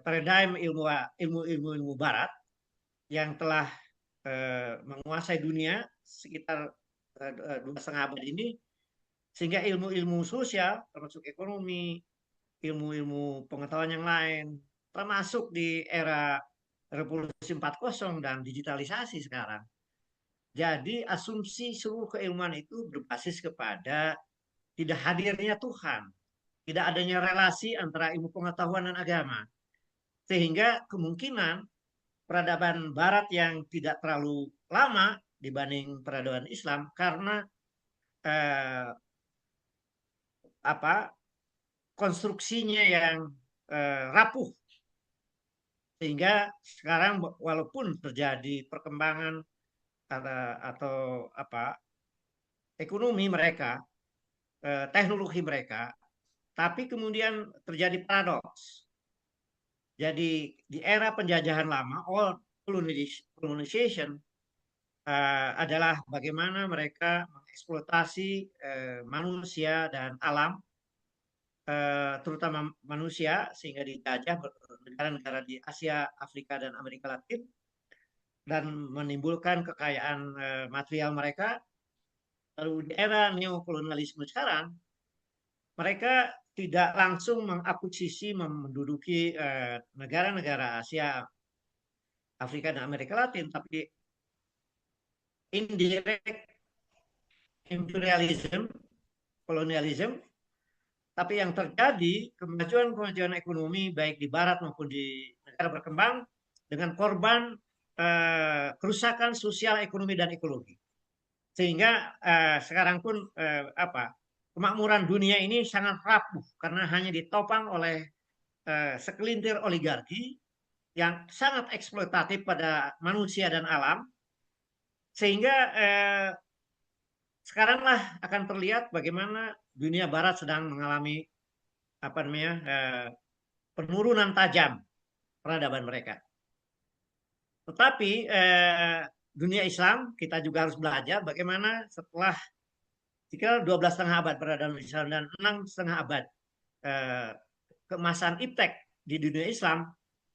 paradigm ilmu Barat yang telah menguasai dunia sekitar 2,5 abad ini, sehingga ilmu-ilmu sosial termasuk ekonomi, ilmu-ilmu pengetahuan yang lain, termasuk di era revolusi 4.0 dan digitalisasi sekarang. Jadi asumsi seluruh keilmuan itu berbasis kepada tidak hadirnya Tuhan, tidak adanya relasi antara ilmu pengetahuan dan agama. Sehingga kemungkinan peradaban Barat yang tidak terlalu lama dibanding peradaban Islam karena konstruksinya yang rapuh, sehingga sekarang walaupun terjadi perkembangan atau ekonomi mereka, teknologi mereka, tapi kemudian terjadi paradoks. Jadi di era penjajahan lama, old colonization, adalah bagaimana mereka mengeksploitasi manusia dan alam, terutama manusia, sehingga dijajah negara-negara di Asia, Afrika, dan Amerika Latin, dan menimbulkan kekayaan material mereka. Lalu di era neokolonialisme sekarang, mereka tidak langsung mengakuisisi, menduduki negara-negara Asia, Afrika, dan Amerika Latin, tapi indirect imperialism, kolonialisme. Tapi yang terjadi kemajuan ekonomi baik di Barat maupun di negara berkembang dengan korban kerusakan sosial, ekonomi, dan ekologi. Sehingga sekarang pun kemakmuran dunia ini sangat rapuh karena hanya ditopang oleh sekelintir oligarki yang sangat eksploitatif pada manusia dan alam, sehingga sekaranglah akan terlihat bagaimana dunia Barat sedang mengalami penurunan tajam peradaban mereka. Tetapi dunia Islam kita juga harus belajar bagaimana setelah sekitar 12,5 abad peradaban Islam dan 6,5 abad keemasan iptek di dunia Islam,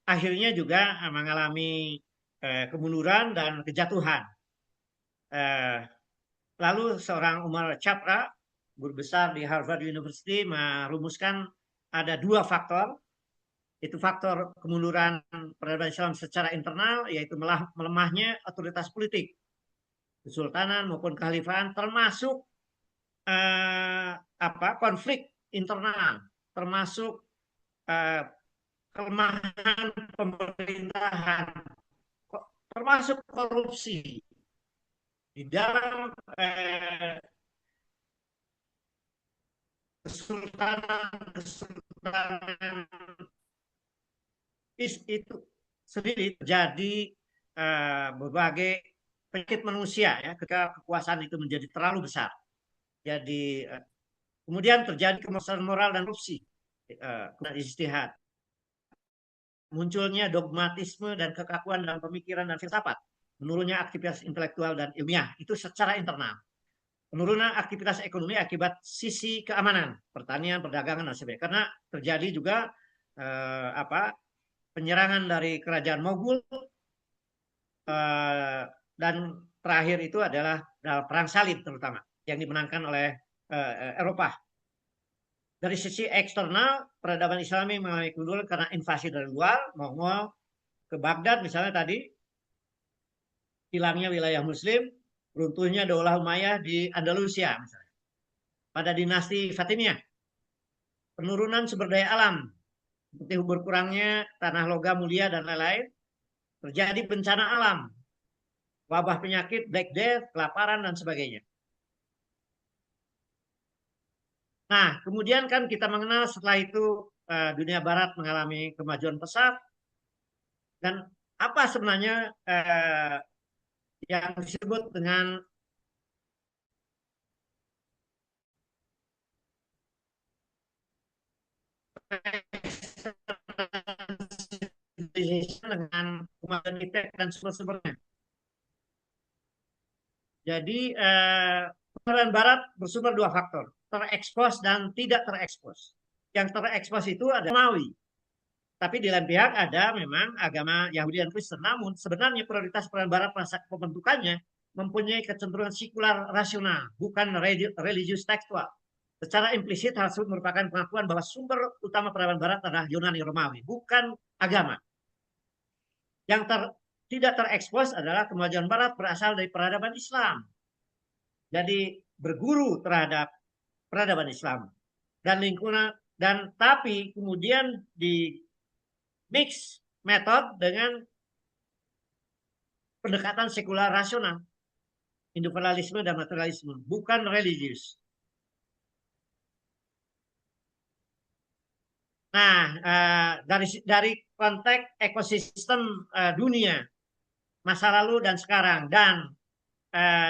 akhirnya juga mengalami kemunduran dan kejatuhan. Lalu seorang Umar Chapra, guru besar di Harvard University, merumuskan ada 2 faktor. Itu faktor kemunduran peradaban Islam secara internal, yaitu melemahnya otoritas politik, kesultanan maupun kekhalifahan, termasuk konflik internal, termasuk kelemahan pemerintahan, termasuk korupsi di dalam kesultanan itu sendiri terjadi berbagai penyakit manusia ya ketika kekuasaan itu menjadi terlalu besar. Jadi kemudian terjadi kemerosotan moral dan korupsi dan ijtihad. Munculnya dogmatisme dan kekakuan dalam pemikiran dan filsafat. Menurunnya aktivitas intelektual dan ilmiah itu secara internal. Penurunan aktivitas ekonomi akibat sisi keamanan, pertanian, perdagangan, dan sebagainya. Karena terjadi juga penyerangan dari kerajaan Mogul, dan terakhir itu adalah perang salib terutama yang dimenangkan oleh Eropa. Dari sisi eksternal, peradaban Islami mengalami kemunduran karena invasi dari luar, Mongol ke Baghdad misalnya tadi, hilangnya wilayah Muslim, runtuhnya Daulah Umayyah di Andalusia misalnya. Pada dinasti Fatimiyah, penurunan sumber daya alam, seperti berkurangnya tanah logam mulia dan lain-lain, terjadi bencana alam, wabah penyakit, Black Death, kelaparan, dan sebagainya. Nah, kemudian kan kita mengenal setelah itu dunia Barat mengalami kemajuan pesat, dan apa sebenarnya yang disebut dengan dengan kemajuan iptek dan sumber-sumbernya. Jadi pengenalan Barat bersumber dua faktor, terekspos dan tidak terekspos. Yang terekspos itu ada Romawi, tapi di lain pihak ada memang agama Yahudi dan Kristen. Namun sebenarnya prioritas pengenalan Barat masa pembentukannya mempunyai kecenderungan sekular rasional, bukan religius tekstual. Secara implisit hal tersebut merupakan pengakuan bahwa sumber utama peradaban Barat adalah Yunani Romawi, bukan agama. Yang tidak terekspos adalah kemajuan Barat berasal dari peradaban Islam. Jadi berguru terhadap peradaban Islam dan lingkungan, dan tapi kemudian di mix metode dengan pendekatan sekular rasional, individualisme dan materialisme, bukan religius. Nah, dari konteks ekosistem dunia masa lalu dan sekarang, dan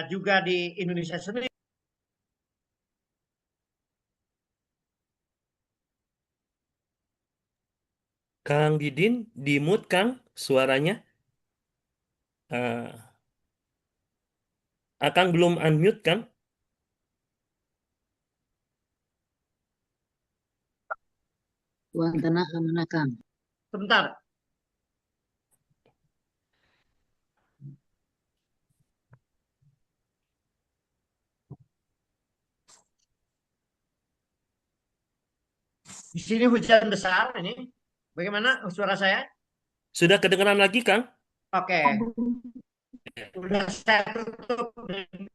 juga di Indonesia sendiri, Kang Didin, di mute Kang, suaranya. Akang belum unmute kan? Tuan tanah mana Kang? sebentar. Di sini hujan besar ini. Bagaimana suara saya? Sudah kedengaran lagi Kang? Oke. Sudah saya tutup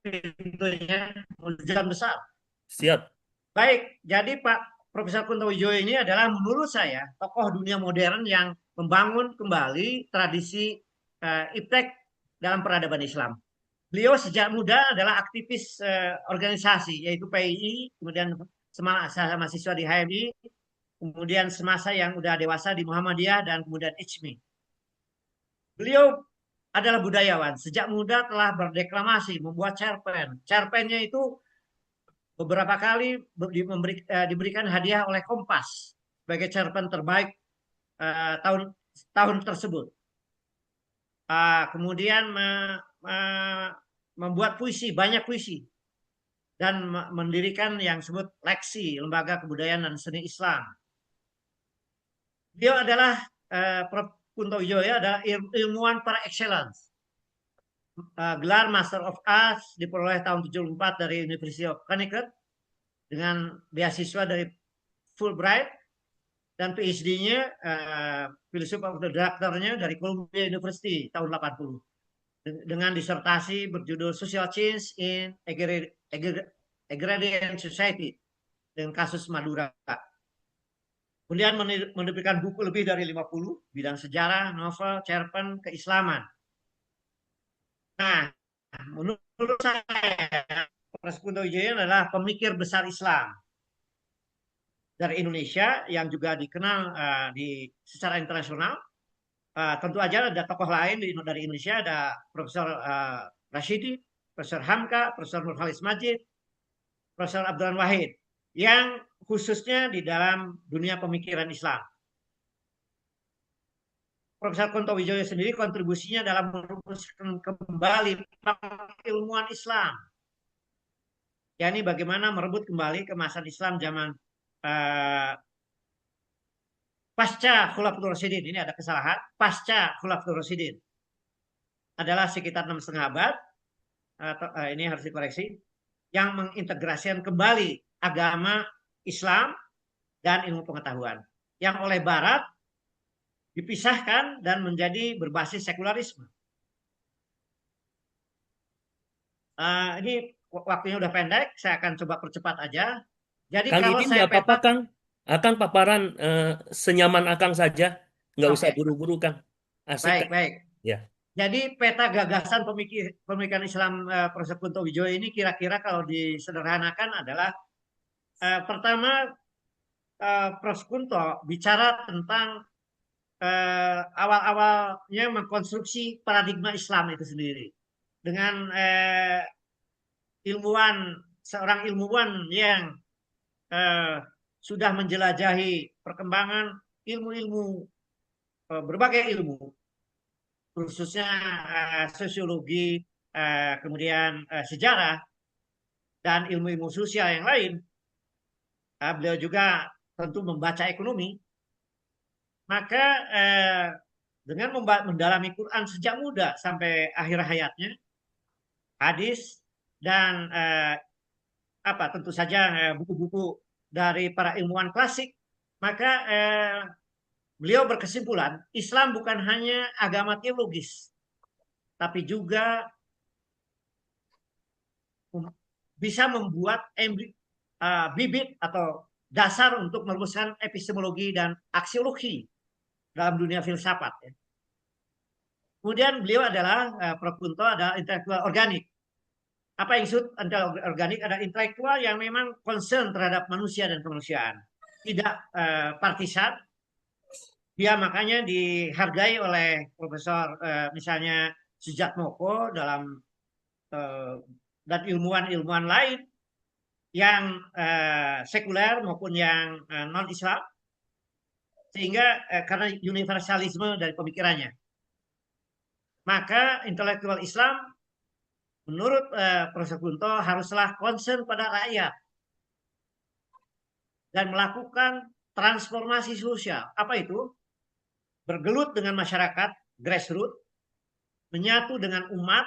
pintunya, hujan besar. Siap. Baik, jadi Pak Profesor Kunto Wijoyo ini adalah menurut saya tokoh dunia modern yang membangun kembali tradisi iptek dalam peradaban Islam. Beliau sejak muda adalah aktivis organisasi, yaitu PII, kemudian semasa mahasiswa di HMI, kemudian semasa yang udah dewasa di Muhammadiyah, dan kemudian ICMI. Beliau adalah budayawan. Sejak muda telah berdeklamasi, membuat cerpen. Cerpennya itu beberapa kali diberikan hadiah oleh Kompas sebagai cerpen terbaik tahun tersebut. Kemudian membuat puisi, banyak puisi, dan mendirikan yang disebut Leksi, Lembaga Kebudayaan dan Seni Islam. Beliau adalah Prof. Kunto Wijoyo adalah ilmuwan par excellence. Gelar Master of Arts diperoleh tahun 74 dari University of Connecticut dengan beasiswa dari Fulbright, dan PhD-nya Philosophy of the Doctor-nya dari Columbia University tahun 80 dengan disertasi berjudul Social Change in Agrarian Society dengan kasus Madura. Kemudian menerbitkan buku lebih dari 50 bidang sejarah, novel, cerpen, keislaman. Nah, menurut saya Profesor Kunto Wijoyo adalah pemikir besar Islam dari Indonesia yang juga dikenal secara internasional. Tentu aja ada tokoh lain dari Indonesia, ada Profesor Rashidi, Profesor Hamka, Profesor Nurhalis Majid, Profesor Abdurrahman Wahid, yang khususnya di dalam dunia pemikiran Islam. Profesor Kunto Wijoyo sendiri kontribusinya dalam merumuskan kembali ilmuwan Islam, yakni bagaimana merebut kembali kemasan Islam zaman pasca Khulafatul Rasyidin. Ini ada kesalahan, pasca Khulafatul Rasyidin adalah sekitar 6,5 abad. Ini harus dikoreksi, yang mengintegrasikan kembali agama Islam dan ilmu pengetahuan yang oleh Barat dipisahkan dan menjadi berbasis sekularisme. Ini waktunya udah pendek, saya akan coba percepat aja. Jadi Kang kalau Didin saya nggak apa-apa Kang. Akang paparan senyaman Akang saja. Nggak usah Oke. buru-buru Kang. Asik Baik, Kang. baik. Ya. Jadi peta gagasan pemikiran Islam Profesor Kunto Wijoyo ini kira-kira kalau disederhanakan adalah pertama, Prof. Kunto bicara tentang awal-awalnya mengkonstruksi paradigma Islam itu sendiri dengan seorang ilmuwan yang sudah menjelajahi perkembangan ilmu-ilmu, berbagai ilmu, khususnya sosiologi, kemudian sejarah, dan ilmu-ilmu sosial yang lain. Beliau juga tentu membaca ekonomi. Maka dengan mendalami Quran sejak muda sampai akhir hayatnya, hadis dan tentu saja buku-buku dari para ilmuwan klasik, maka beliau berkesimpulan Islam bukan hanya agama teologis, tapi juga bisa membuat bibit atau dasar untuk merumuskan epistemologi dan aksiologi dalam dunia filsafat. Kemudian beliau adalah Prof. Kunto adalah intelektual organik. Apa yang disebut intelektual organik adalah intelektual yang memang concern terhadap manusia dan kemanusiaan, tidak partisan. Dia makanya dihargai oleh Profesor misalnya Sujatmoko dan ilmuwan-ilmuwan lain yang sekuler maupun yang non-Islam, sehingga karena universalisme dari pemikirannya. Maka intelektual Islam menurut Profesor Kunto haruslah concern pada rakyat dan melakukan transformasi sosial. Apa itu? Bergelut dengan masyarakat, grassroots, menyatu dengan umat,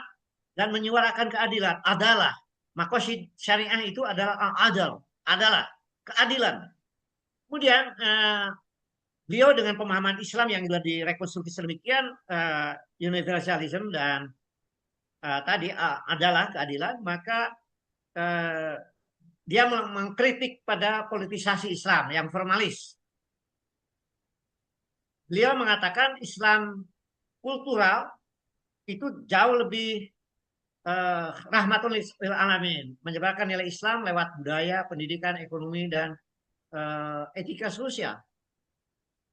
dan menyuarakan keadilan. Adalah. Maqasid syariah itu adalah al-adal. Adalah keadilan. Kemudian beliau dengan pemahaman Islam yang sudah direkonstruksi sedemikian, universalism dan tadi adalah keadilan, maka dia mengkritik pada politisasi Islam yang formalis. Beliau mengatakan Islam kultural itu jauh lebih rahmatul lil alamin, menyebarkan nilai Islam lewat budaya, pendidikan, ekonomi, dan etika sosial.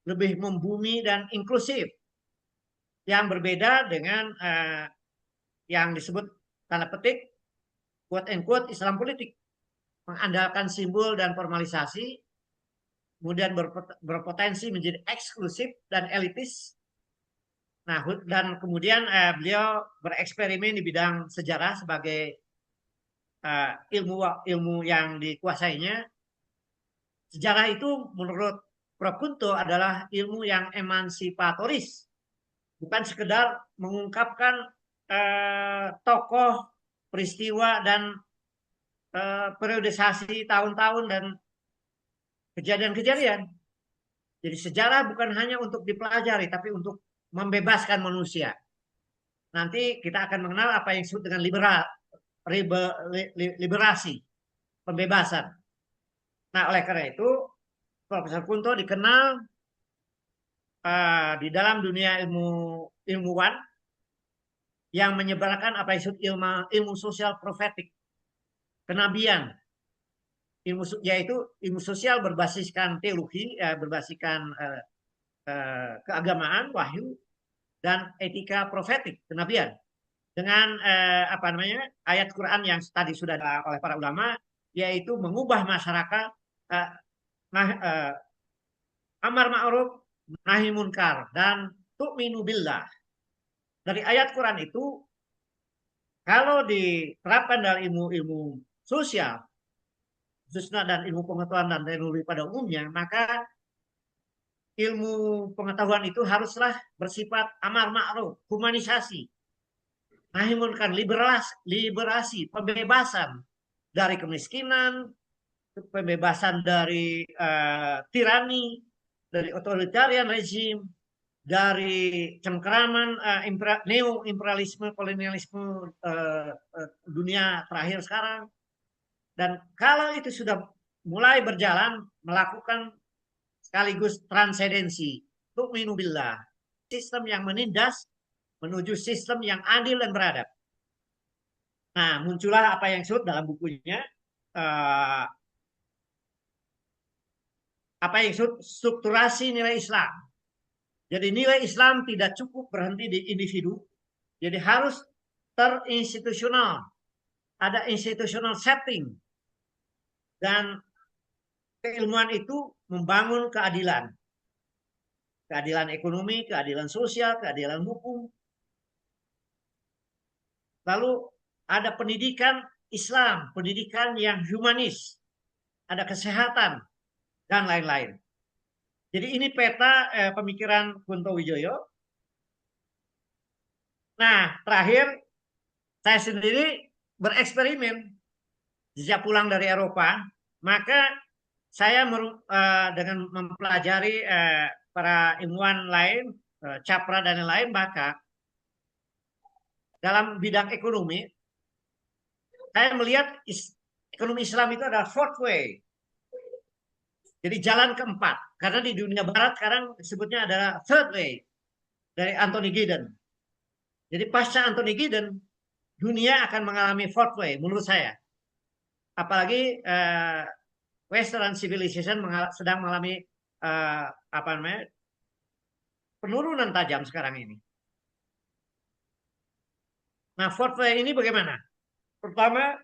Lebih membumi dan inklusif. Yang berbeda dengan yang disebut tanda petik quote and quote Islam politik, mengandalkan simbol dan formalisasi, kemudian berpotensi menjadi eksklusif dan elitis. Nah, dan kemudian beliau bereksperimen di bidang sejarah sebagai ilmu yang dikuasainya. Sejarah itu menurut Prof. Kunto adalah ilmu yang emansipatoris, bukan sekedar mengungkapkan tokoh, peristiwa, dan periodisasi tahun-tahun dan kejadian-kejadian. Jadi sejarah bukan hanya untuk dipelajari, tapi untuk membebaskan manusia. Nanti kita akan mengenal apa yang disebut dengan liberasi, pembebasan. Nah, oleh karena itu, Profesor Kunto dikenal di dalam dunia ilmuwan yang menyebarkan apa yang disebut ilmu sosial profetik, kenabian, yaitu ilmu sosial berbasiskan teologi, berbasiskan keagamaan, wahyu, dan etika profetik, kenabian. Dengan ayat Quran yang tadi sudah oleh para ulama, yaitu mengubah masyarakat, amar ma'ruf, nahi munkar, dan tu'minu billah. Dari ayat Quran itu, kalau diterapkan dalam ilmu-ilmu sosial, khususnya dan ilmu pengetahuan dan teknologi pada umumnya, maka ilmu pengetahuan itu haruslah bersifat amar ma'ruf, humanisasi, nahi munkar, liberasi, pembebasan dari kemiskinan, pembebasan dari tirani, dari otoritarian rezim, dari cengkeraman neo-imperialisme, kolonialisme dunia terakhir sekarang. Dan kalau itu sudah mulai berjalan, melakukan sekaligus transendensi, tu'minu billah, sistem yang menindas menuju sistem yang adil dan beradab. Nah, muncullah apa yang disebut dalam bukunya apa yang disebut strukturasi nilai Islam. Jadi nilai Islam tidak cukup berhenti di individu, jadi harus terinstitusional, ada institutional setting, dan keilmuan itu membangun keadilan. Keadilan ekonomi, keadilan sosial, keadilan hukum. Lalu ada pendidikan Islam, pendidikan yang humanis, ada kesehatan, dan lain-lain. Jadi ini peta pemikiran Kunto Wijoyo. Nah, terakhir saya sendiri bereksperimen sejak pulang dari Eropa, maka saya dengan mempelajari para ilmuwan lain, Capra dan lain-lain, maka dalam bidang ekonomi, saya melihat ekonomi Islam itu adalah fourth way. Jadi jalan keempat. Karena di dunia barat sekarang disebutnya adalah third way. Dari Anthony Giddens. Jadi pasca Anthony Giddens, dunia akan mengalami fourth way menurut saya. Apalagi Western civilization sedang mengalami penurunan tajam sekarang ini. Nah, fourth way ini bagaimana? Pertama,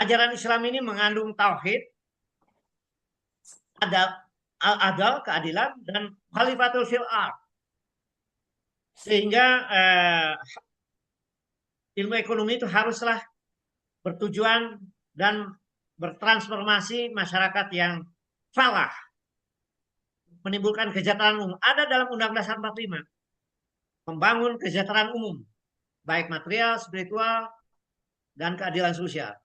ajaran Islam ini mengandung tauhid, al-adal, keadilan, dan khalifatul fil ard. Sehingga ilmu ekonomi itu haruslah bertujuan dan bertransformasi masyarakat yang falah, menimbulkan kesejahteraan umum. Ada dalam Undang-Undang Dasar 45, membangun kesejahteraan umum, baik material, spiritual, dan keadilan sosial.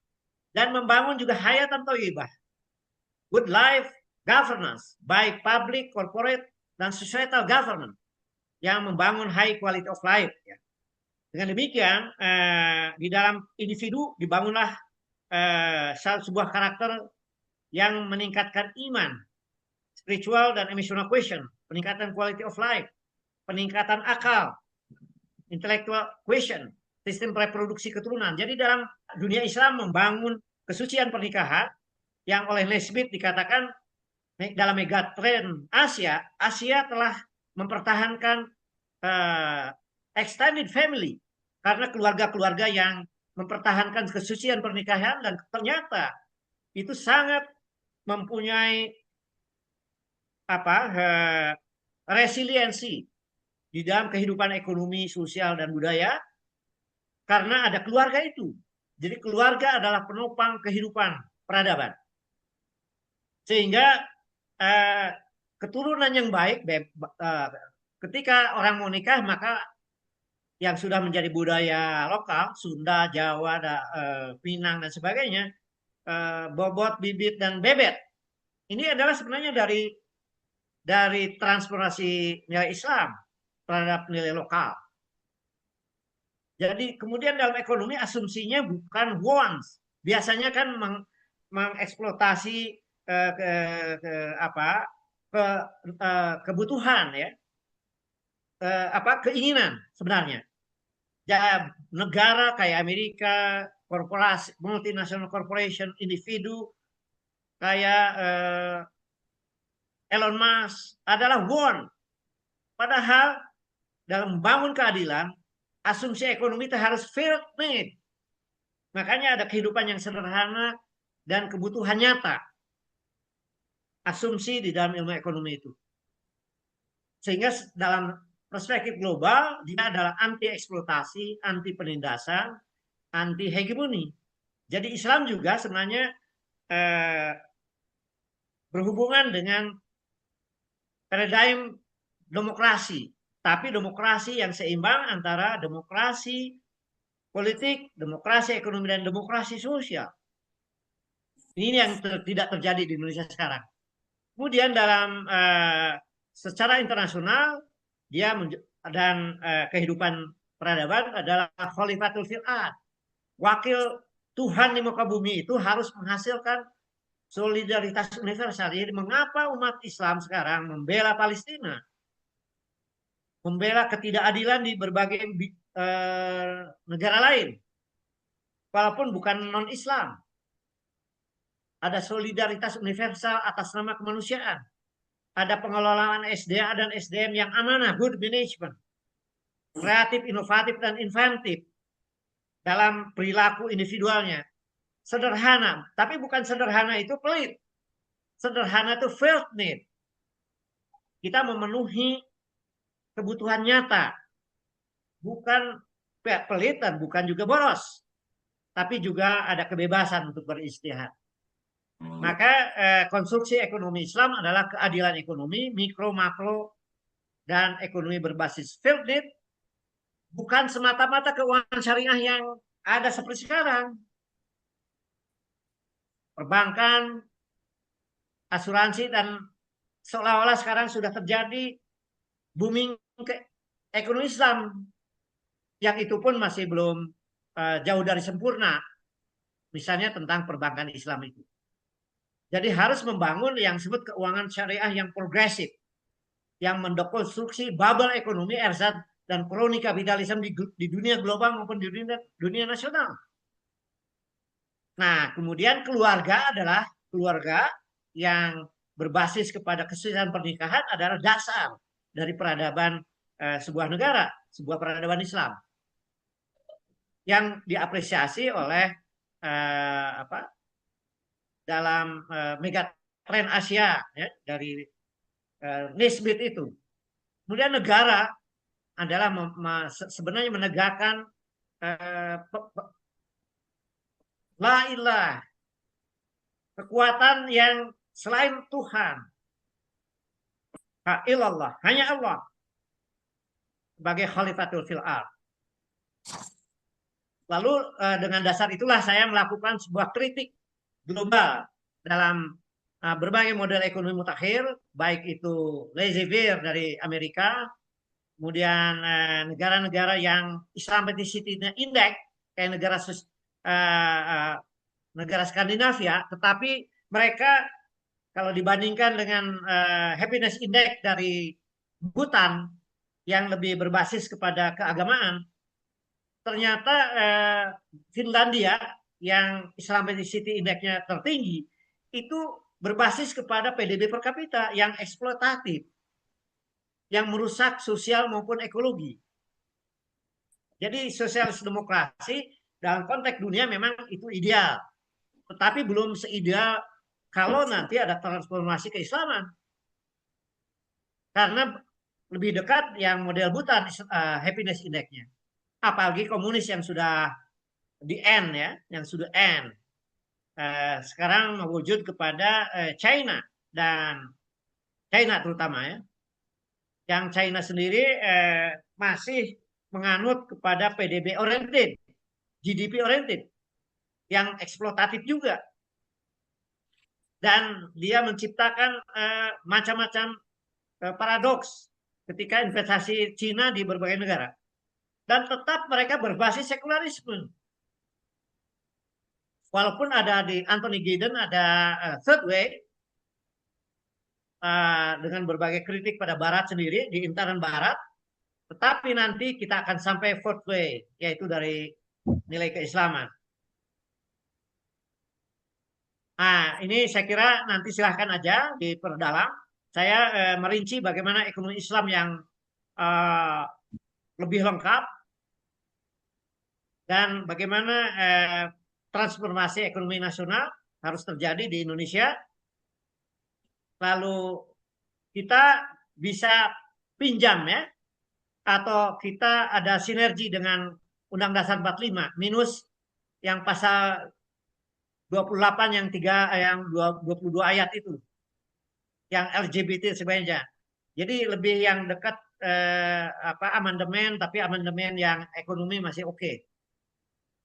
Dan membangun juga hayatan thayyibah, good life governance, baik public, corporate, dan societal governance, yang membangun high quality of life. Ya. Dengan demikian, di dalam individu dibangunlah sebuah karakter yang meningkatkan iman, spiritual dan emotional quotient, peningkatan quality of life, peningkatan akal, intellectual quotient, sistem reproduksi keturunan. Jadi dalam dunia Islam membangun kesucian pernikahan yang oleh Nesbit dikatakan dalam megatrend Asia telah mempertahankan extended family karena keluarga-keluarga yang mempertahankan kesucian pernikahan, dan ternyata itu sangat mempunyai resiliensi di dalam kehidupan ekonomi, sosial, dan budaya karena ada keluarga itu. Jadi keluarga adalah penopang kehidupan peradaban. Sehingga keturunan yang baik, ketika orang mau nikah, maka yang sudah menjadi budaya lokal, Sunda, Jawa, Minang, dan sebagainya, bobot, bibit, dan bebet. Ini adalah sebenarnya dari transformasi nilai Islam terhadap nilai lokal. Jadi kemudian dalam ekonomi asumsinya bukan wants. Biasanya kan mengeksploitasi kebutuhan, ya, keinginan sebenarnya. Ya, negara kayak Amerika, korporasi, multinational corporation, individu kayak Elon Musk adalah want. Padahal dalam membangun keadilan, asumsi ekonomi itu harus felt need. Makanya ada kehidupan yang sederhana dan kebutuhan nyata. Asumsi di dalam ilmu ekonomi itu. Sehingga dalam perspektif global, dia adalah anti eksploitasi, anti penindasan, anti hegemoni. Jadi Islam juga sebenarnya berhubungan dengan paradigm demokrasi. Tapi demokrasi yang seimbang antara demokrasi politik, demokrasi ekonomi, dan demokrasi sosial. Ini yang tidak terjadi di Indonesia sekarang. Kemudian dalam secara internasional, dia dan kehidupan peradaban adalah khalifatul fil ard. Wakil Tuhan di muka bumi itu harus menghasilkan solidaritas universal. Jadi mengapa umat Islam sekarang membela Palestina? Membela ketidakadilan di berbagai negara lain. Walaupun bukan non-Islam. Ada solidaritas universal atas nama kemanusiaan. ada pengelolaan SDA dan SDM yang amanah, good management, kreatif, inovatif, dan inventif dalam perilaku individualnya. Sederhana, tapi bukan sederhana itu pelit. Sederhana itu felt need. Kita memenuhi kebutuhan nyata, bukan pelit dan bukan juga boros, tapi juga ada kebebasan untuk beristihad. Maka konstruksi ekonomi Islam adalah keadilan ekonomi, mikro, makro, dan ekonomi berbasis field need, bukan semata-mata keuangan syariah yang ada seperti sekarang. Perbankan, asuransi, dan seolah-olah sekarang sudah terjadi booming ke ekonomi Islam, yang itu pun masih belum jauh dari sempurna. Misalnya tentang perbankan Islam itu. Jadi harus membangun yang disebut keuangan syariah yang progresif, yang mendekonstruksi bubble ekonomi ersat dan kroni kapitalisme di dunia global maupun di dunia nasional. Nah, kemudian keluarga adalah keluarga yang berbasis kepada kesuksesan pernikahan adalah dasar dari peradaban sebuah negara, sebuah peradaban Islam yang diapresiasi oleh dalam megatrend Asia ya, dari Nisbet itu. Kemudian negara adalah sebenarnya menegakkan la ilah, kekuatan yang selain Tuhan, ilallah, hanya Allah sebagai khalifatul fil ard. Lalu dengan dasar itulah saya melakukan sebuah kritik global dalam berbagai model ekonomi mutakhir, baik itu laissez-faire dari Amerika, kemudian negara-negara yang Islamic-nya Index, kayak negara Skandinavia, tetapi mereka kalau dibandingkan dengan happiness index dari Bhutan yang lebih berbasis kepada keagamaan, ternyata Finlandia yang Islamicity Index-nya tertinggi itu berbasis kepada PDB per kapita yang eksploitatif, yang merusak sosial maupun ekologi. Jadi sosialis demokrasi dalam konteks dunia memang itu ideal, tetapi belum seideal kalau nanti ada transformasi keislaman. Karena lebih dekat yang model Bhutan happiness index-nya. Apalagi komunis yang sudah di end ya, yang sudah end. Sekarang mewujud kepada China dan China terutama ya. Yang China sendiri masih menganut kepada PDB oriented, GDP oriented, yang eksploitatif juga. Dan dia menciptakan macam-macam paradoks ketika investasi Cina di berbagai negara. Dan tetap mereka berbasis sekularisme. Walaupun ada di Anthony Giddens ada third way dengan berbagai kritik pada Barat sendiri di intern Barat, tetapi nanti kita akan sampai fourth way, yaitu dari nilai keislaman. Nah, ini saya kira nanti silahkan aja diperdalam. Saya merinci bagaimana ekonomi Islam yang lebih lengkap dan bagaimana transformasi ekonomi nasional harus terjadi di Indonesia. Lalu kita bisa pinjam ya, atau kita ada sinergi dengan Undang Dasar 45 minus yang pasal 28 yang 22 ayat itu, yang LGBT sebenarnya. Jadi lebih yang dekat amandemen, tapi amandemen yang ekonomi masih oke.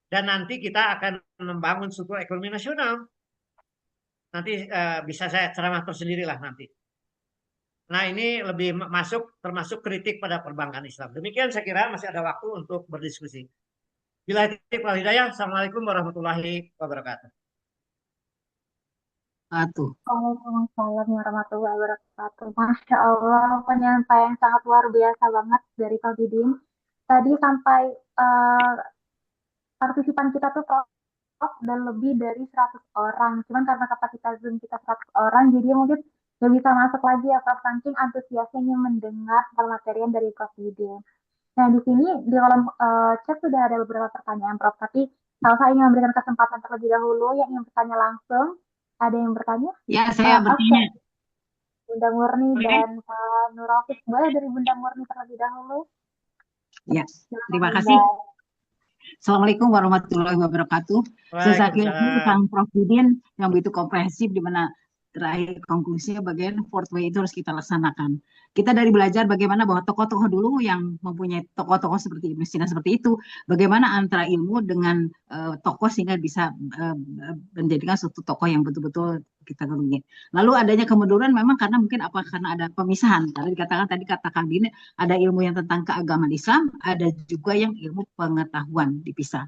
Dan nanti kita akan membangun struktur ekonomi nasional. Nanti bisa saya ceramah tersendiri lah nanti. Nah ini lebih termasuk kritik pada perbankan Islam. Demikian saya kira masih ada waktu untuk berdiskusi. Bila titik wal hidayah, Assalamualaikum warahmatullahi wabarakatuh. Waalaikumsalam warahmatullahi wabarakatuh. Masya Allah, penyampaian sangat luar biasa banget dari Pak Bidin. Tadi sampai partisipan kita tuh dan lebih dari 100 orang. Cuman karena kapasitas Zoom kita 100 orang, jadi mungkin Gak bisa masuk lagi ya Prof, saking antusiasnya ingin mendengar materi dari Prof Didin. Nah, di sini di kolom chat sudah ada beberapa pertanyaan, Prof. Tapi kalau saya ingin memberikan kesempatan terlebih dahulu yang ingin bertanya langsung, ada yang bertanya? Ya, saya Oke, bertanya. Bunda Murni Boleh? dan Pak Nurofik. Boleh dari Bunda Murni terlebih dahulu? Ya, Silakan, terima Bunda. kasih. Assalamualaikum warahmatullahi wabarakatuh. Saya Waalaikumsalam. Kang Prof. Didin yang begitu komprehensif di mana terakhir konklusinya bagian fourth way itu harus kita laksanakan. Kita dari belajar bagaimana bahwa tokoh-tokoh dulu yang mempunyai tokoh-tokoh seperti Ibnu Sina seperti itu, bagaimana antara ilmu dengan tokoh sehingga bisa menjadikan suatu tokoh yang betul-betul kita kagumi. Lalu adanya kemunduran memang karena mungkin karena ada pemisahan. Karena dikatakan tadi kata Kang Dini ada ilmu yang tentang keagamaan Islam, ada juga yang ilmu pengetahuan dipisah.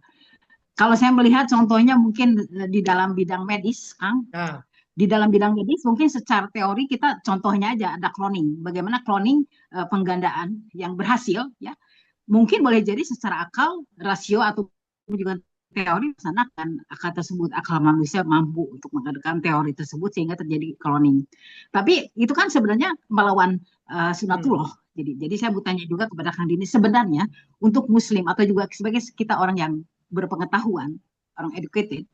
Kalau saya melihat contohnya mungkin di dalam bidang medis, Kang, Nah, di dalam bidang medis mungkin secara teori kita contohnya aja ada cloning. Bagaimana cloning penggandaan yang berhasil ya. Mungkin boleh jadi secara akal, rasio atau juga teori melaksanakan akal tersebut, akal manusia mampu untuk mengadakan teori tersebut sehingga terjadi cloning. Tapi itu kan sebenarnya melawan sunatullah. Jadi saya bertanya juga kepada Kang Dini sebenarnya untuk Muslim atau juga sebagai kita orang yang berpengetahuan, orang educated,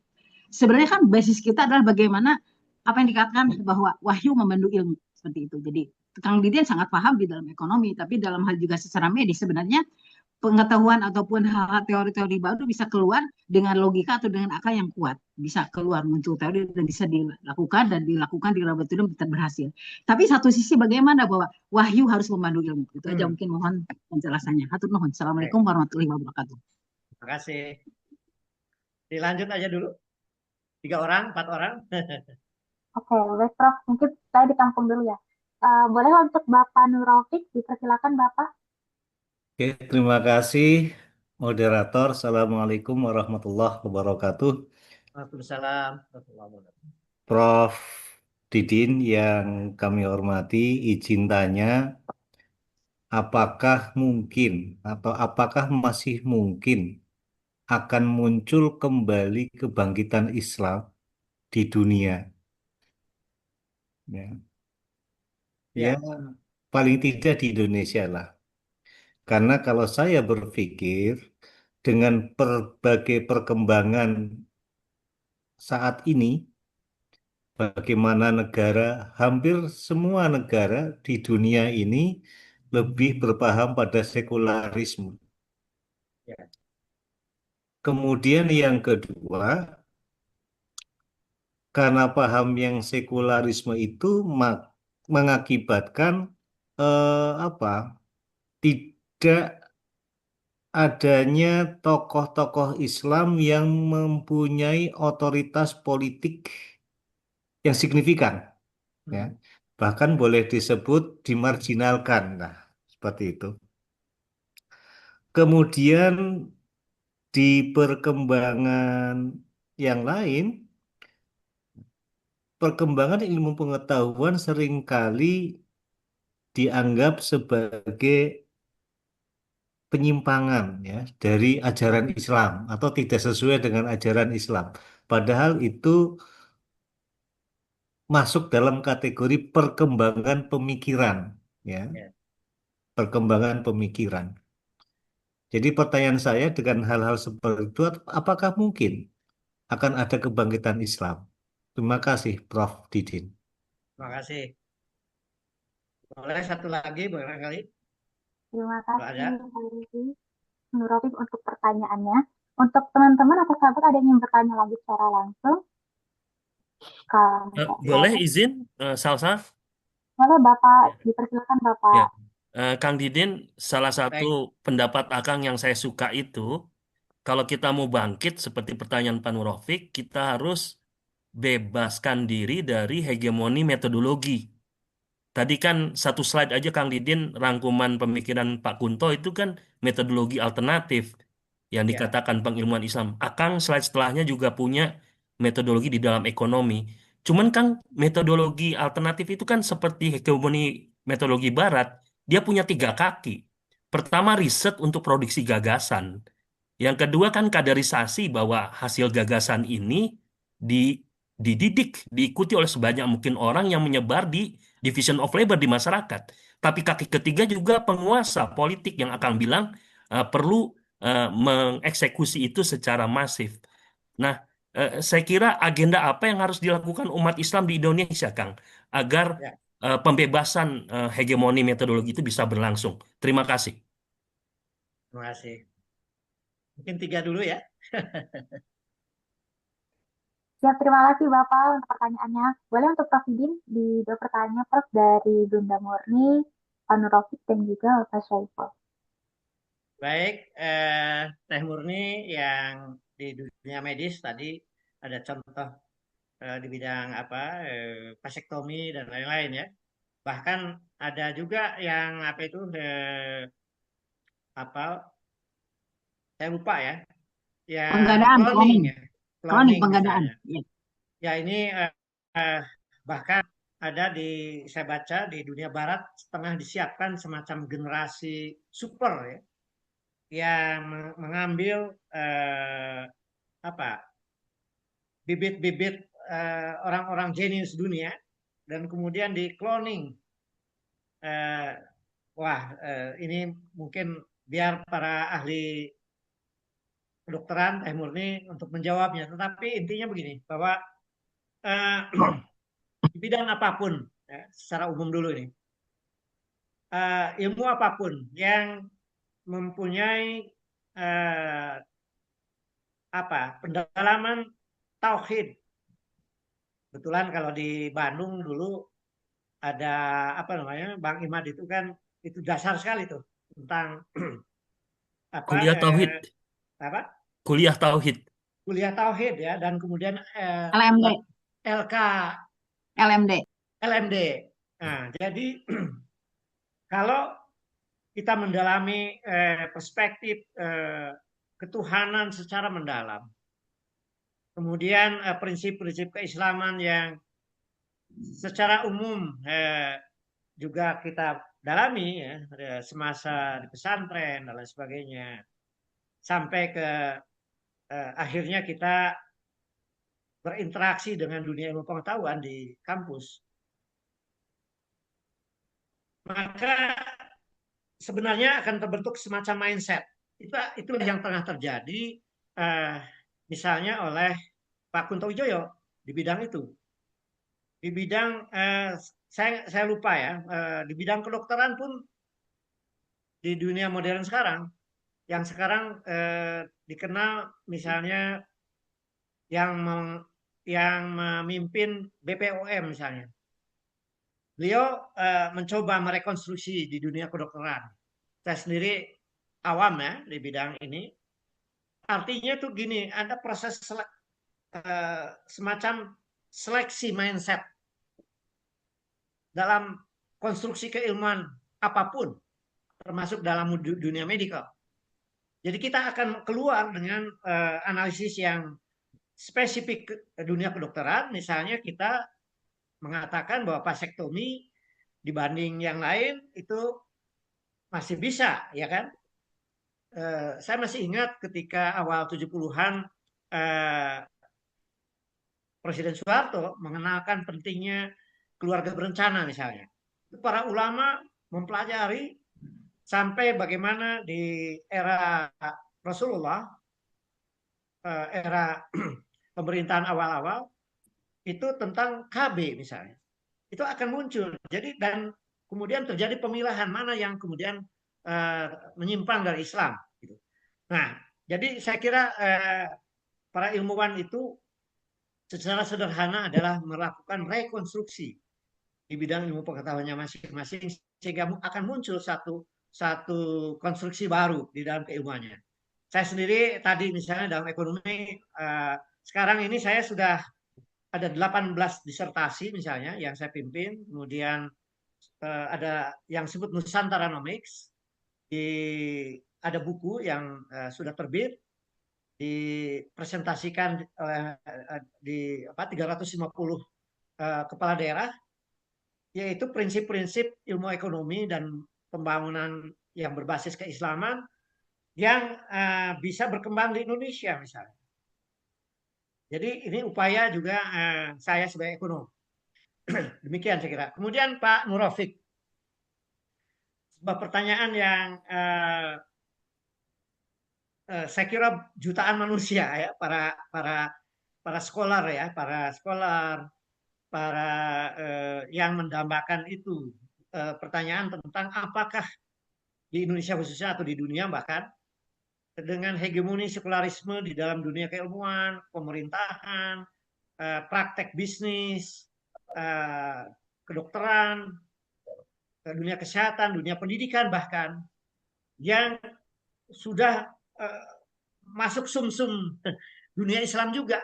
sebenarnya kan basis kita adalah bagaimana apa yang dikatakan bahwa wahyu memandu ilmu seperti itu. Jadi Kang Didin sangat paham di dalam ekonomi, tapi dalam hal juga secara medis sebenarnya pengetahuan ataupun hal-hal teori-teori baru bisa keluar dengan logika atau dengan akal yang kuat. Bisa keluar muncul teori dan bisa dilakukan di laboratorium bisa berhasil. Tapi satu sisi bagaimana bahwa wahyu harus memandu ilmu. Itu aja mungkin mohon penjelasannya. Hatur nuhun. Assalamualaikum warahmatullahi wabarakatuh. Terima kasih. Dilanjut aja dulu. 3 orang, 4 orang. Oke, baik Prof. Mungkin saya ditampung dulu ya. Boleh untuk Bapak Nurofik, dipersilakan Bapak. Oke, terima kasih moderator. Assalamualaikum warahmatullahi wabarakatuh. Waalaikumsalam. Warahmatullahi wabarakatuh. Prof. Didin yang kami hormati, izin tanya, apakah mungkin atau apakah masih mungkin akan muncul kembali kebangkitan Islam di dunia? Ya, Ya. ya paling tidak di Indonesia lah. Karena kalau saya berpikir dengan berbagai perkembangan saat ini, bagaimana hampir semua negara di dunia ini lebih berpaham pada sekularisme. Ya. Kemudian yang kedua, karena paham yang sekularisme itu mengakibatkan tidak adanya tokoh-tokoh Islam yang mempunyai otoritas politik yang signifikan, ya. Bahkan boleh disebut dimarginalkan, nah seperti itu. Kemudian di perkembangan yang lain, perkembangan ilmu pengetahuan seringkali dianggap sebagai penyimpangan ya dari ajaran Islam atau tidak sesuai dengan ajaran Islam. Padahal itu masuk dalam kategori perkembangan pemikiran, ya. Ya. Perkembangan pemikiran. Jadi pertanyaan saya dengan hal-hal seperti itu, apakah mungkin akan ada kebangkitan Islam? Terima kasih, Prof. Didin. Terima kasih. Boleh satu lagi barangkali? Terima Kalau ada. kasih Nurofik untuk pertanyaannya. Untuk teman-teman atau sahabat ada yang ingin bertanya lagi secara langsung? Kalau Boleh izin, Salsa? boleh Bapak, dipersilakan Bapak. Ya. Kang Didin, salah satu pendapat Akang yang saya suka itu, kalau kita mau bangkit seperti pertanyaan Pak Nurofik, kita harus bebaskan diri dari hegemoni metodologi. Tadi kan satu slide aja Kang Didin, rangkuman pemikiran Pak Kunto itu kan metodologi alternatif yang dikatakan pengilmuan Islam. Akang slide setelahnya juga punya metodologi di dalam ekonomi. Cuman kan metodologi alternatif itu kan seperti hegemoni metodologi Barat, dia punya 3 kaki. Pertama, riset untuk produksi gagasan. Yang kedua kan kaderisasi bahwa hasil gagasan ini di, dididik, diikuti oleh sebanyak mungkin orang yang menyebar di division of labor di masyarakat. Tapi kaki ketiga juga penguasa politik yang akan bilang perlu mengeksekusi itu secara masif. Nah, saya kira agenda apa yang harus dilakukan umat Islam di Indonesia, Kang, agar Ya, pembebasan hegemoni metodologi itu bisa berlangsung. Terima kasih. terima kasih. Mungkin 3 dulu ya. Ya, terima kasih Bapak untuk pertanyaannya. Boleh untuk Prof. Didin di 2 pertanyaan Prof dari Bunda Murni, Pak Nur Raufik, dan juga Pak Syaiful. Baik, Teh Murni yang di dunia medis tadi ada contoh di bidang apa vasektomi dan lain-lain ya. Bahkan ada juga yang apa itu apa saya lupa ya, yang Penggandaan, cloning cloning, ya, cloning, cloning penggandaan. misalnya. Ya. Ya ini bahkan ada saya baca di dunia barat tengah disiapkan semacam generasi super ya, yang mengambil apa bibit-bibit orang-orang jenius dunia dan kemudian di cloning. Wah, ini mungkin biar para ahli kedokteran Teh Murni untuk menjawabnya. Tetapi intinya begini, bahwa di bidang apapun, ya, secara umum dulu ini, ilmu apapun yang mempunyai pendalaman tauhid. Kebetulan kalau di Bandung dulu ada apa namanya Bang Imad itu kan itu dasar sekali tuh tentang apa Kuliah Tauhid, apa kuliah Tauhid. kuliah tauhid ya, dan kemudian LMD, LK LMD. LMD. Nah, jadi kalau kita mendalami perspektif ketuhanan secara mendalam, kemudian prinsip-prinsip keislaman yang secara umum juga kita dalami ya semasa di pesantren dan lain sebagainya, sampai ke akhirnya kita berinteraksi dengan dunia ilmu pengetahuan di kampus, maka sebenarnya akan terbentuk semacam mindset. Itulah yang tengah terjadi misalnya oleh Pak Kunto Wijoyo di bidang itu. Di bidang saya lupa ya, di bidang kedokteran pun di dunia modern sekarang, yang sekarang dikenal misalnya yang memimpin BPOM misalnya. Beliau mencoba merekonstruksi di dunia kedokteran. Saya sendiri awam ya di bidang ini. Artinya tuh gini, ada proses semacam seleksi mindset dalam konstruksi keilmuan apapun, termasuk dalam dunia medikal. Jadi kita akan keluar dengan analisis yang spesifik dunia kedokteran. Misalnya kita mengatakan bahwa vasektomi dibanding yang lain itu masih bisa, ya kan? Saya masih ingat ketika awal 70-an Presiden Soeharto mengenalkan pentingnya keluarga berencana misalnya. Para ulama mempelajari sampai bagaimana di era Rasulullah, era pemerintahan awal-awal, itu tentang KB misalnya. Itu akan muncul. Jadi dan kemudian terjadi pemilahan mana yang kemudian menyimpang dari Islam. Gitu. Nah, jadi saya kira para ilmuwan itu secara sederhana adalah melakukan rekonstruksi di bidang ilmu pengetahuannya masing-masing sehingga akan muncul satu konstruksi baru di dalam keilmuannya. Saya sendiri tadi misalnya dalam ekonomi sekarang ini saya sudah ada 18 disertasi misalnya yang saya pimpin, kemudian ada yang disebut Nusantaronomics, ada buku yang sudah terbit, dipresentasikan di 350 kepala daerah, yaitu prinsip-prinsip ilmu ekonomi dan pembangunan yang berbasis keislaman yang bisa berkembang di Indonesia misalnya. Jadi ini upaya juga saya sebagai ekonom. Demikian saya kira. Kemudian Pak Murofik, sebuah pertanyaan yang saya kira jutaan manusia ya, para scholar ya, para yang mendambakan itu pertanyaan tentang apakah di Indonesia khususnya atau di dunia bahkan dengan hegemoni sekularisme di dalam dunia keilmuan, pemerintahan, praktek bisnis, kedokteran, dunia kesehatan, dunia pendidikan bahkan yang sudah masuk sumsum dunia Islam juga,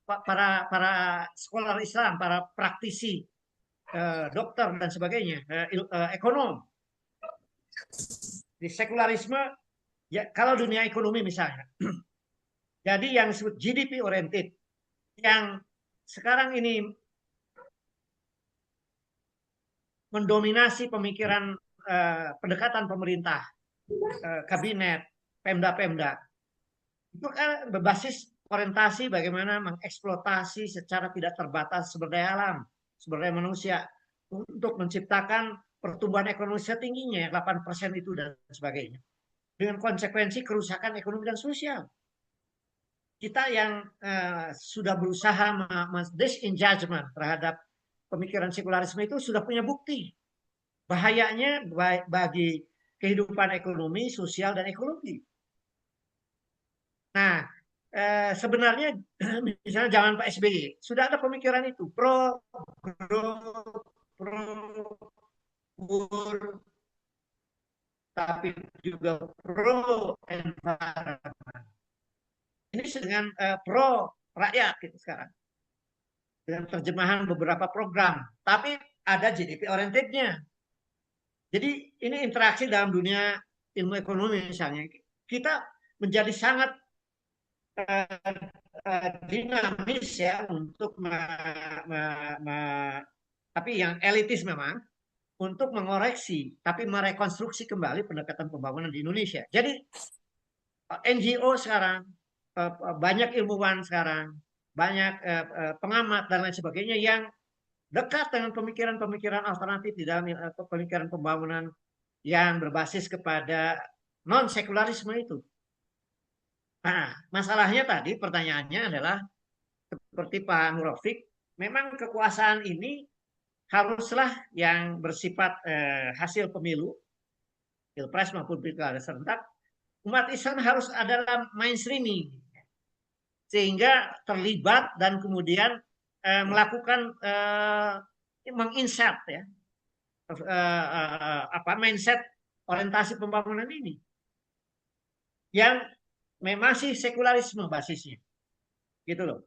para scholar Islam, para praktisi, dokter dan sebagainya, ekonom. Di sekularisme, ya kalau dunia ekonomi misalnya, jadi yang disebut GDP oriented, yang sekarang ini mendominasi pemikiran pendekatan pemerintah, kabinet, pemda-pemda, itu kan berbasis orientasi bagaimana mengeksploitasi secara tidak terbatas sumber daya alam, sumber daya manusia untuk menciptakan pertumbuhan ekonomi setingginya 8% itu dan sebagainya. Dengan konsekuensi kerusakan ekonomi dan sosial. Kita yang sudah berusaha disengagements terhadap pemikiran sekularisme itu sudah punya bukti bahayanya bagi kehidupan ekonomi, sosial, dan ekologi. Nah, sebenarnya misalnya zaman Pak SBY sudah ada pemikiran itu pro tapi juga pro environment. Ini dengan pro rakyat gitu sekarang dengan terjemahan beberapa program, tapi ada GDP orientednya. Jadi ini interaksi dalam dunia ilmu ekonomi misalnya kita menjadi sangat dinamis ya untuk tapi yang elitis memang untuk mengoreksi tapi merekonstruksi kembali pendekatan pembangunan di Indonesia. Jadi NGO sekarang banyak ilmuwan sekarang, banyak pengamat dan lain sebagainya yang dekat dengan pemikiran-pemikiran alternatif di dalam pemikiran pembangunan yang berbasis kepada non-sekularisme itu. Nah, masalahnya tadi pertanyaannya adalah seperti Pak Murofik, memang kekuasaan ini haruslah yang bersifat hasil pemilu, pilpres maupun pilkada serentak, umat Islam harus adalah mainstreaming, sehingga terlibat dan kemudian melakukan menginsert ya mindset orientasi pembangunan ini yang masih sekularisme basisnya gitu loh.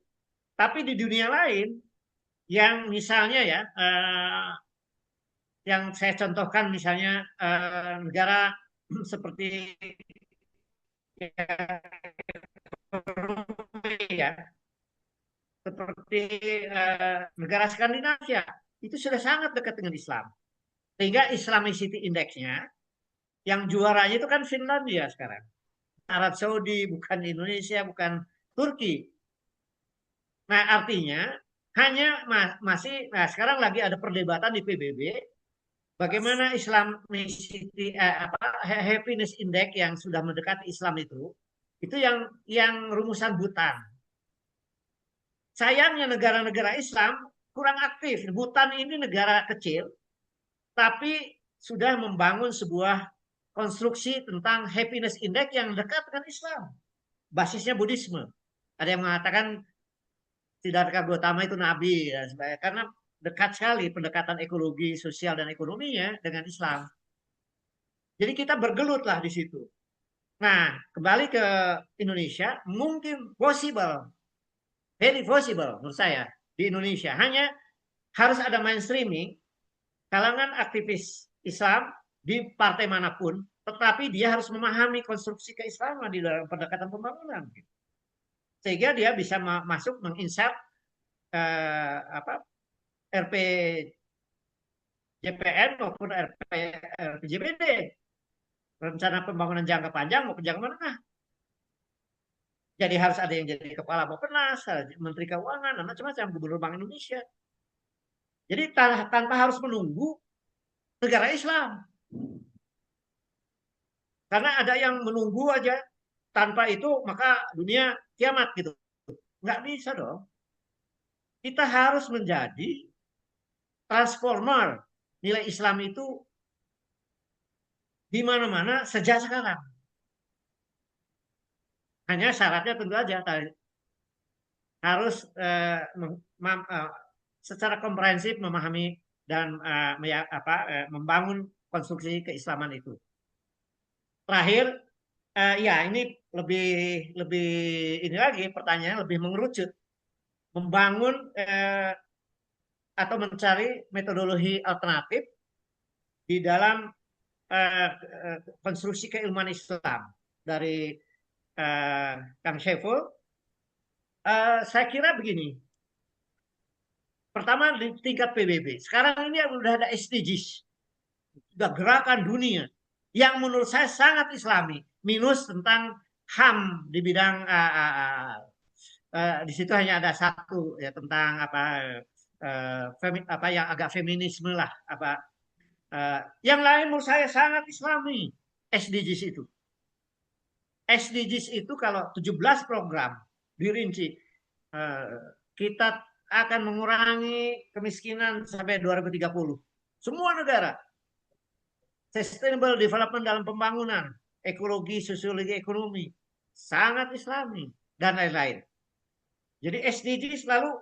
Tapi di dunia lain yang misalnya ya yang saya contohkan misalnya negara seperti ya seperti negara Skandinavia itu sudah sangat dekat dengan Islam, sehingga Islamicity Index-nya yang juaranya itu kan Finlandia sekarang, Arab Saudi, bukan Indonesia, bukan Turki. Nah artinya hanya masih sekarang lagi ada perdebatan di PBB bagaimana Islamicity Happiness Index yang sudah mendekati Islam itu yang rumusan Bhutan. Sayangnya negara-negara Islam kurang aktif. Bhutan ini negara kecil, tapi sudah membangun sebuah konstruksi tentang happiness index yang dekat dengan Islam. Basisnya Buddhisme. Ada yang mengatakan Siddhartha Gautama itu nabi dan sebagainya, karena dekat sekali pendekatan ekologi, sosial, dan ekonominya dengan Islam. Jadi kita bergelutlah di situ. Nah, kembali ke Indonesia, mungkin possible, very possible menurut saya di Indonesia. Hanya harus ada mainstreaming kalangan aktivis Islam di partai manapun, tetapi dia harus memahami konstruksi keislaman di dalam pendekatan pembangunan. Sehingga dia bisa masuk menginsert RPJPN maupun RPJPD, rencana pembangunan jangka panjang maupun jangka menengah. Jadi harus ada yang jadi kepala Bappenas, Menteri Keuangan, dan macam-macam, Gubernur Bank Indonesia. Jadi tanpa harus menunggu negara Islam. Karena ada yang menunggu aja, tanpa itu maka dunia kiamat gitu. Nggak bisa dong. Kita harus menjadi transformer nilai Islam itu di mana-mana sejak sekarang. Hanya syaratnya tentu aja harus secara komprehensif memahami dan membangun konstruksi keislaman itu. Terakhir, ya ini lebih ini lagi pertanyaan lebih mengerucut, membangun atau mencari metodologi alternatif di dalam konstruksi keilmuan Islam dari Kang Syaiful. Saya kira begini. Pertama di tingkat PBB. Sekarang ini sudah ada SDGs. Sudah gerakan dunia. Yang menurut saya sangat Islami. Minus tentang HAM di bidang di situ hanya ada satu ya tentang yang agak feminisme lah yang lain menurut saya sangat Islami SDGs itu. SDGs itu kalau 17 program dirinci kita akan mengurangi kemiskinan sampai 2030. Semua negara. Sustainable development dalam pembangunan, ekologi, sosiologi, ekonomi. Sangat Islami. Dan lain-lain. Jadi SDGs lalu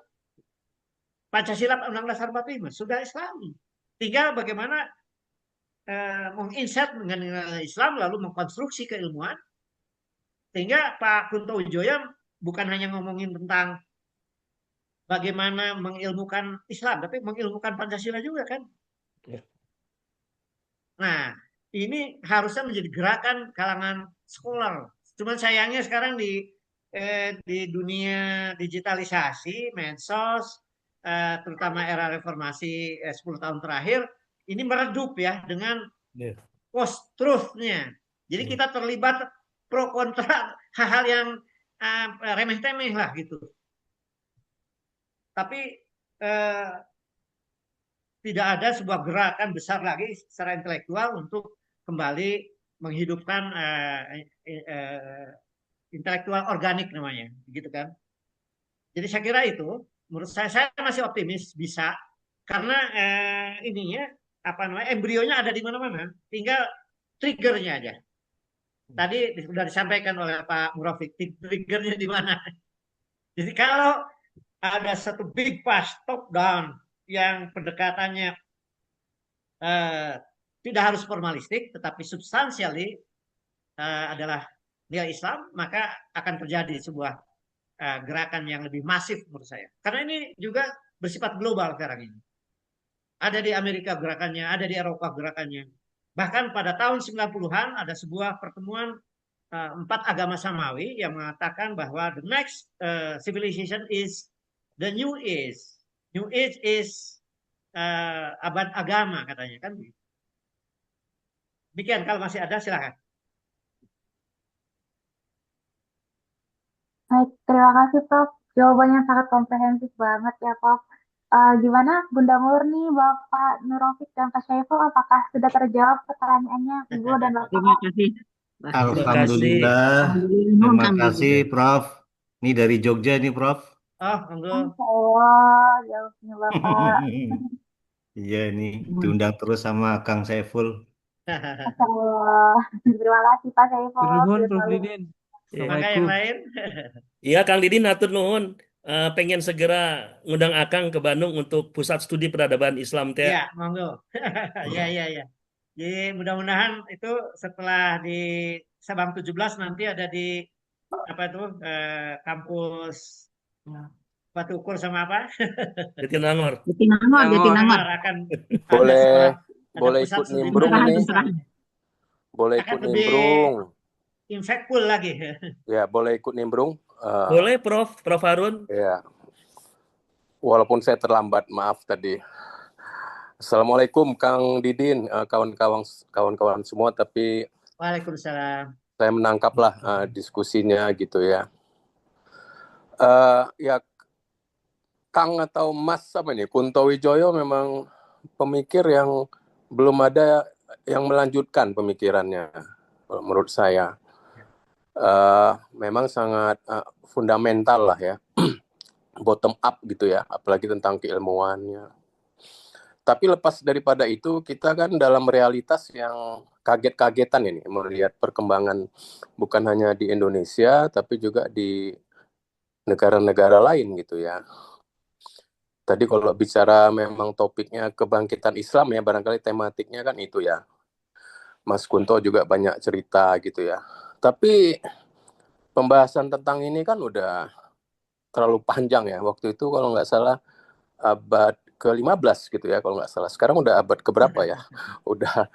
Pancasila Undang-Undang Dasar 45 sudah Islami. Tinggal bagaimana menginsert dengan Islam lalu mengkonstruksi keilmuan. Sehingga Pak Kunto Wijoyo bukan hanya ngomongin tentang bagaimana mengilmukan Islam, tapi mengilmukan Pancasila juga kan. Nah, ini harusnya menjadi gerakan kalangan scholar. Cuman sayangnya sekarang di dunia digitalisasi, medsos, terutama era reformasi 10 tahun terakhir, ini meredup ya dengan post-truth-nya. Jadi kita terlibat pro kontra hal-hal yang remeh-temeh lah gitu. Tapi tidak ada sebuah gerakan besar lagi secara intelektual untuk kembali menghidupkan intelektual organik namanya, gitu kan? Jadi saya kira itu, menurut saya masih optimis bisa, karena ininya embrionya ada di mana-mana, tinggal triggernya aja. Tadi sudah disampaikan oleh Pak Murofik, triggernya di mana? Jadi kalau ada satu big push top down yang pendekatannya tidak harus formalistik, tetapi substansially adalah nilai Islam, maka akan terjadi sebuah gerakan yang lebih masif menurut saya. Karena ini juga bersifat global sekarang ini. Ada di Amerika gerakannya, ada di Eropa gerakannya. Bahkan pada tahun 90-an ada sebuah pertemuan 4 agama samawi yang mengatakan bahwa the next civilization is the new age. New age is abad agama katanya kan. Demikian, kalau masih ada silakan. Baik, terima kasih Prof. Jawabannya sangat komprehensif banget ya Prof. Gimana Bunda Murni, Bapak Nurofik, dan Pak Syaiful, apakah sudah terjawab pertanyaannya Ibu dan Bapak? Terima kasih. Alhamdulillah. Terima kasih Prof. Ini dari Jogja nih Prof. Oh, monggo. Masya Allah, jawabnya Bapak. Iya nih, diundang terus sama Kang Saiful. Masya Allah. Terima kasih Pak Syaiful. Nuhun, Prof. Didin. Maka yang Assalamualaikum. lain. Iya, Kang Didin atur nuhun. Pengen segera ngundang Akang ke Bandung untuk pusat studi peradaban Islam teh. Ya, monggo. Ya. Jadi mudah-mudahan itu setelah di Sabang 17 nanti ada di kampus Batu Ukur sama apa? Jatinangor. Jatinangor. Akan boleh ikut nimbrung nih. Boleh ikut nimbrung. Infekul lagi. Ya, boleh ikut nimbrung. Boleh, Prof. Prof. Harun. Ya. Walaupun saya terlambat, maaf tadi. Assalamualaikum Kang Didin, kawan-kawan semua, tapi Waalaikumsalam. Saya menangkaplah diskusinya gitu ya. Ya Kang atau Mas apa nih, Kunto Wijoyo memang pemikir yang belum ada yang melanjutkan pemikirannya, menurut saya. Memang sangat fundamental lah ya, bottom up gitu ya, apalagi tentang keilmuannya. Tapi lepas daripada itu, kita kan dalam realitas yang kaget-kagetan ini, melihat perkembangan bukan hanya di Indonesia, tapi juga di negara-negara lain gitu ya. Tadi kalau bicara memang topiknya kebangkitan Islam ya, barangkali tematiknya kan itu ya. Mas Kunto juga banyak cerita gitu ya. Tapi pembahasan tentang ini kan udah terlalu panjang ya. Waktu itu kalau nggak salah abad ke-15 gitu ya kalau nggak salah. Sekarang udah abad keberapa ya? Udah.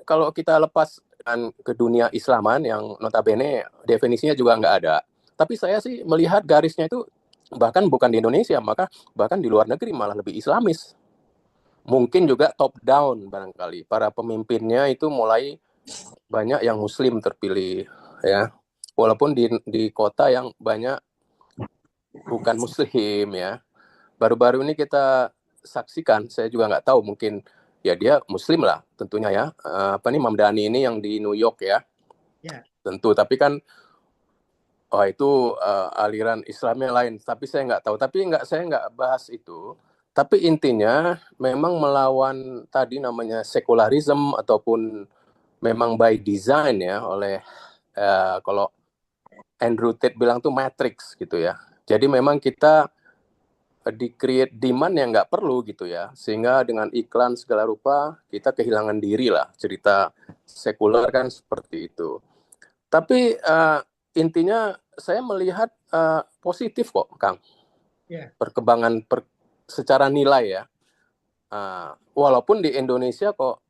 Kalau kita lepas ke dunia Islaman yang notabene definisinya juga nggak ada. Tapi saya sih melihat garisnya itu bahkan bukan di Indonesia, maka bahkan di luar negeri malah lebih Islamis. Mungkin juga top down barangkali. Para pemimpinnya itu mulai banyak yang Muslim terpilih ya. Walaupun di kota yang banyak bukan Muslim ya. Baru-baru ini kita saksikan, saya juga nggak tahu, mungkin ya dia Muslim lah tentunya ya. Imam Dhani ini yang di New York ya. Ya. Tentu, tapi kan itu aliran Islamnya lain. Tapi saya nggak tahu. Tapi saya nggak bahas itu. Tapi intinya memang melawan tadi namanya sekularisme ataupun memang by design ya oleh kalau Andrew Tate bilang tuh matrix gitu ya. Jadi memang kita di-create demand yang nggak perlu gitu ya. Sehingga dengan iklan segala rupa kita kehilangan diri lah. Cerita sekuler kan seperti itu. Tapi intinya saya melihat positif kok, Kang. Yeah. Perkembangan secara nilai ya. Walaupun di Indonesia kok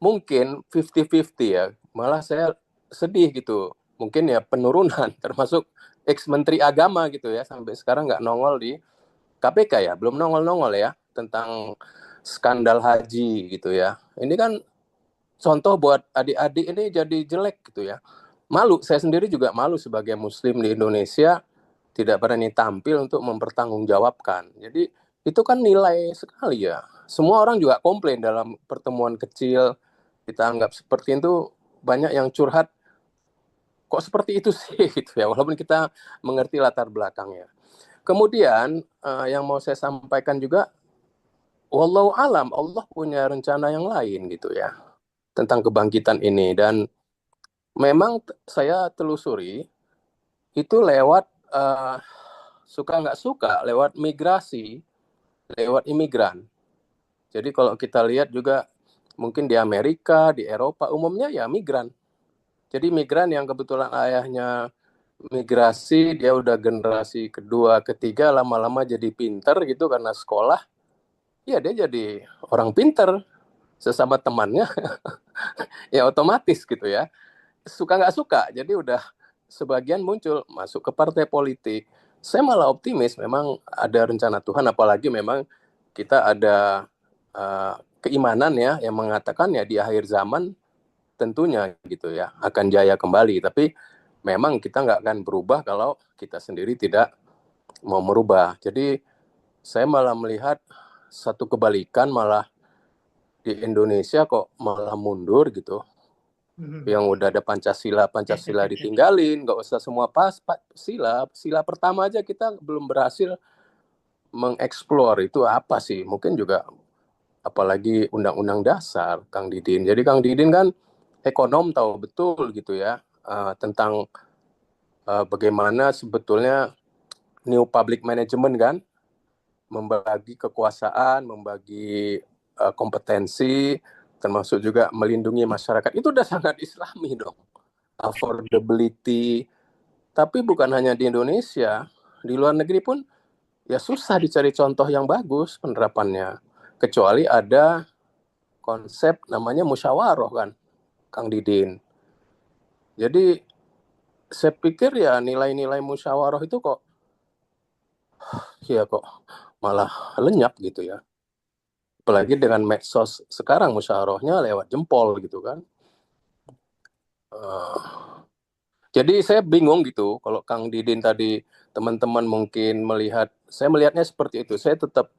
mungkin 50-50 ya. Malah saya sedih gitu. Mungkin ya penurunan, termasuk ex-menteri agama gitu ya. Sampai sekarang nggak nongol di KPK ya. Belum nongol-nongol ya. Tentang skandal haji gitu ya. Ini kan contoh buat adik-adik ini jadi jelek gitu ya. Malu, saya sendiri juga malu sebagai Muslim di Indonesia tidak berani tampil untuk mempertanggungjawabkan. Jadi itu kan nilai sekali ya. Semua orang juga komplain dalam pertemuan kecil kita anggap seperti itu, banyak yang curhat kok seperti itu sih gitu ya. Walaupun kita mengerti latar belakangnya. Kemudian yang mau saya sampaikan juga, wallahu alam, Allah punya rencana yang lain gitu ya tentang kebangkitan ini. Dan memang saya telusuri itu lewat suka nggak suka, lewat migrasi, lewat imigran. Jadi kalau kita lihat juga mungkin di Amerika, di Eropa, umumnya ya migran. Jadi migran yang kebetulan ayahnya migrasi, dia udah generasi kedua, ketiga, lama-lama jadi pinter gitu karena sekolah. Ya dia jadi orang pinter, sesama temannya, ya otomatis gitu ya. Suka nggak suka, jadi udah sebagian muncul masuk ke partai politik. Saya malah optimis, memang ada rencana Tuhan, apalagi memang kita ada keimanan ya yang mengatakan ya di akhir zaman tentunya gitu ya akan jaya kembali. Tapi memang kita nggak akan berubah kalau kita sendiri tidak mau merubah. Jadi saya malah melihat satu kebalikan, malah di Indonesia kok malah mundur gitu. Yang udah ada Pancasila ditinggalin, nggak usah semua sila pertama aja kita belum berhasil mengeksplor itu apa sih. Mungkin juga apalagi undang-undang dasar, Kang Didin. Jadi Kang Didin kan ekonom, tahu betul gitu ya tentang bagaimana sebetulnya new public management kan, membagi kekuasaan, membagi kompetensi, termasuk juga melindungi masyarakat. Itu udah sangat Islami dong. Affordability. Tapi bukan hanya di Indonesia, di luar negeri pun ya susah dicari contoh yang bagus penerapannya. Kecuali ada konsep namanya musyawarah kan, Kang Didin. Jadi saya pikir ya nilai-nilai musyawarah itu kok malah lenyap gitu ya. Apalagi dengan medsos sekarang musyawarahnya lewat jempol gitu kan. Jadi saya bingung gitu kalau Kang Didin tadi teman-teman mungkin saya melihatnya seperti itu. Saya tetap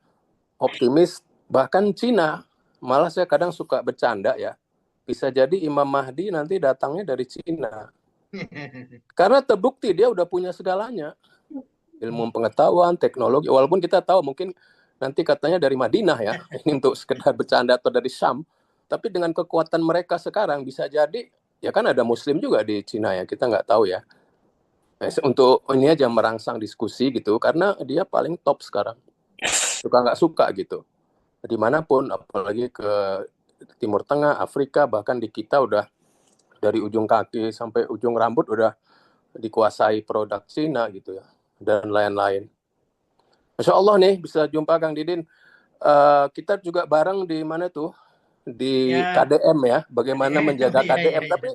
optimis, bahkan Cina, malah saya kadang suka bercanda ya. Bisa jadi Imam Mahdi nanti datangnya dari Cina. Karena terbukti dia udah punya segalanya. Ilmu pengetahuan, teknologi, walaupun kita tahu mungkin nanti katanya dari Madinah ya. Ini untuk sekedar bercanda atau dari Syam. Tapi dengan kekuatan mereka sekarang bisa jadi, ya kan ada Muslim juga di Cina ya, kita nggak tahu ya. Untuk ini aja merangsang diskusi gitu, karena dia paling top sekarang. Suka nggak suka gitu. Dimanapun, apalagi ke Timur Tengah, Afrika, bahkan di kita udah dari ujung kaki sampai ujung rambut udah dikuasai produk Cina gitu ya, dan lain-lain. Masya Allah nih bisa jumpa Kang Didin. Kita juga bareng di mana tuh, di Ya, KDM ya, bagaimana KDM. menjaga Iya, iya, KDM. iya. Tapi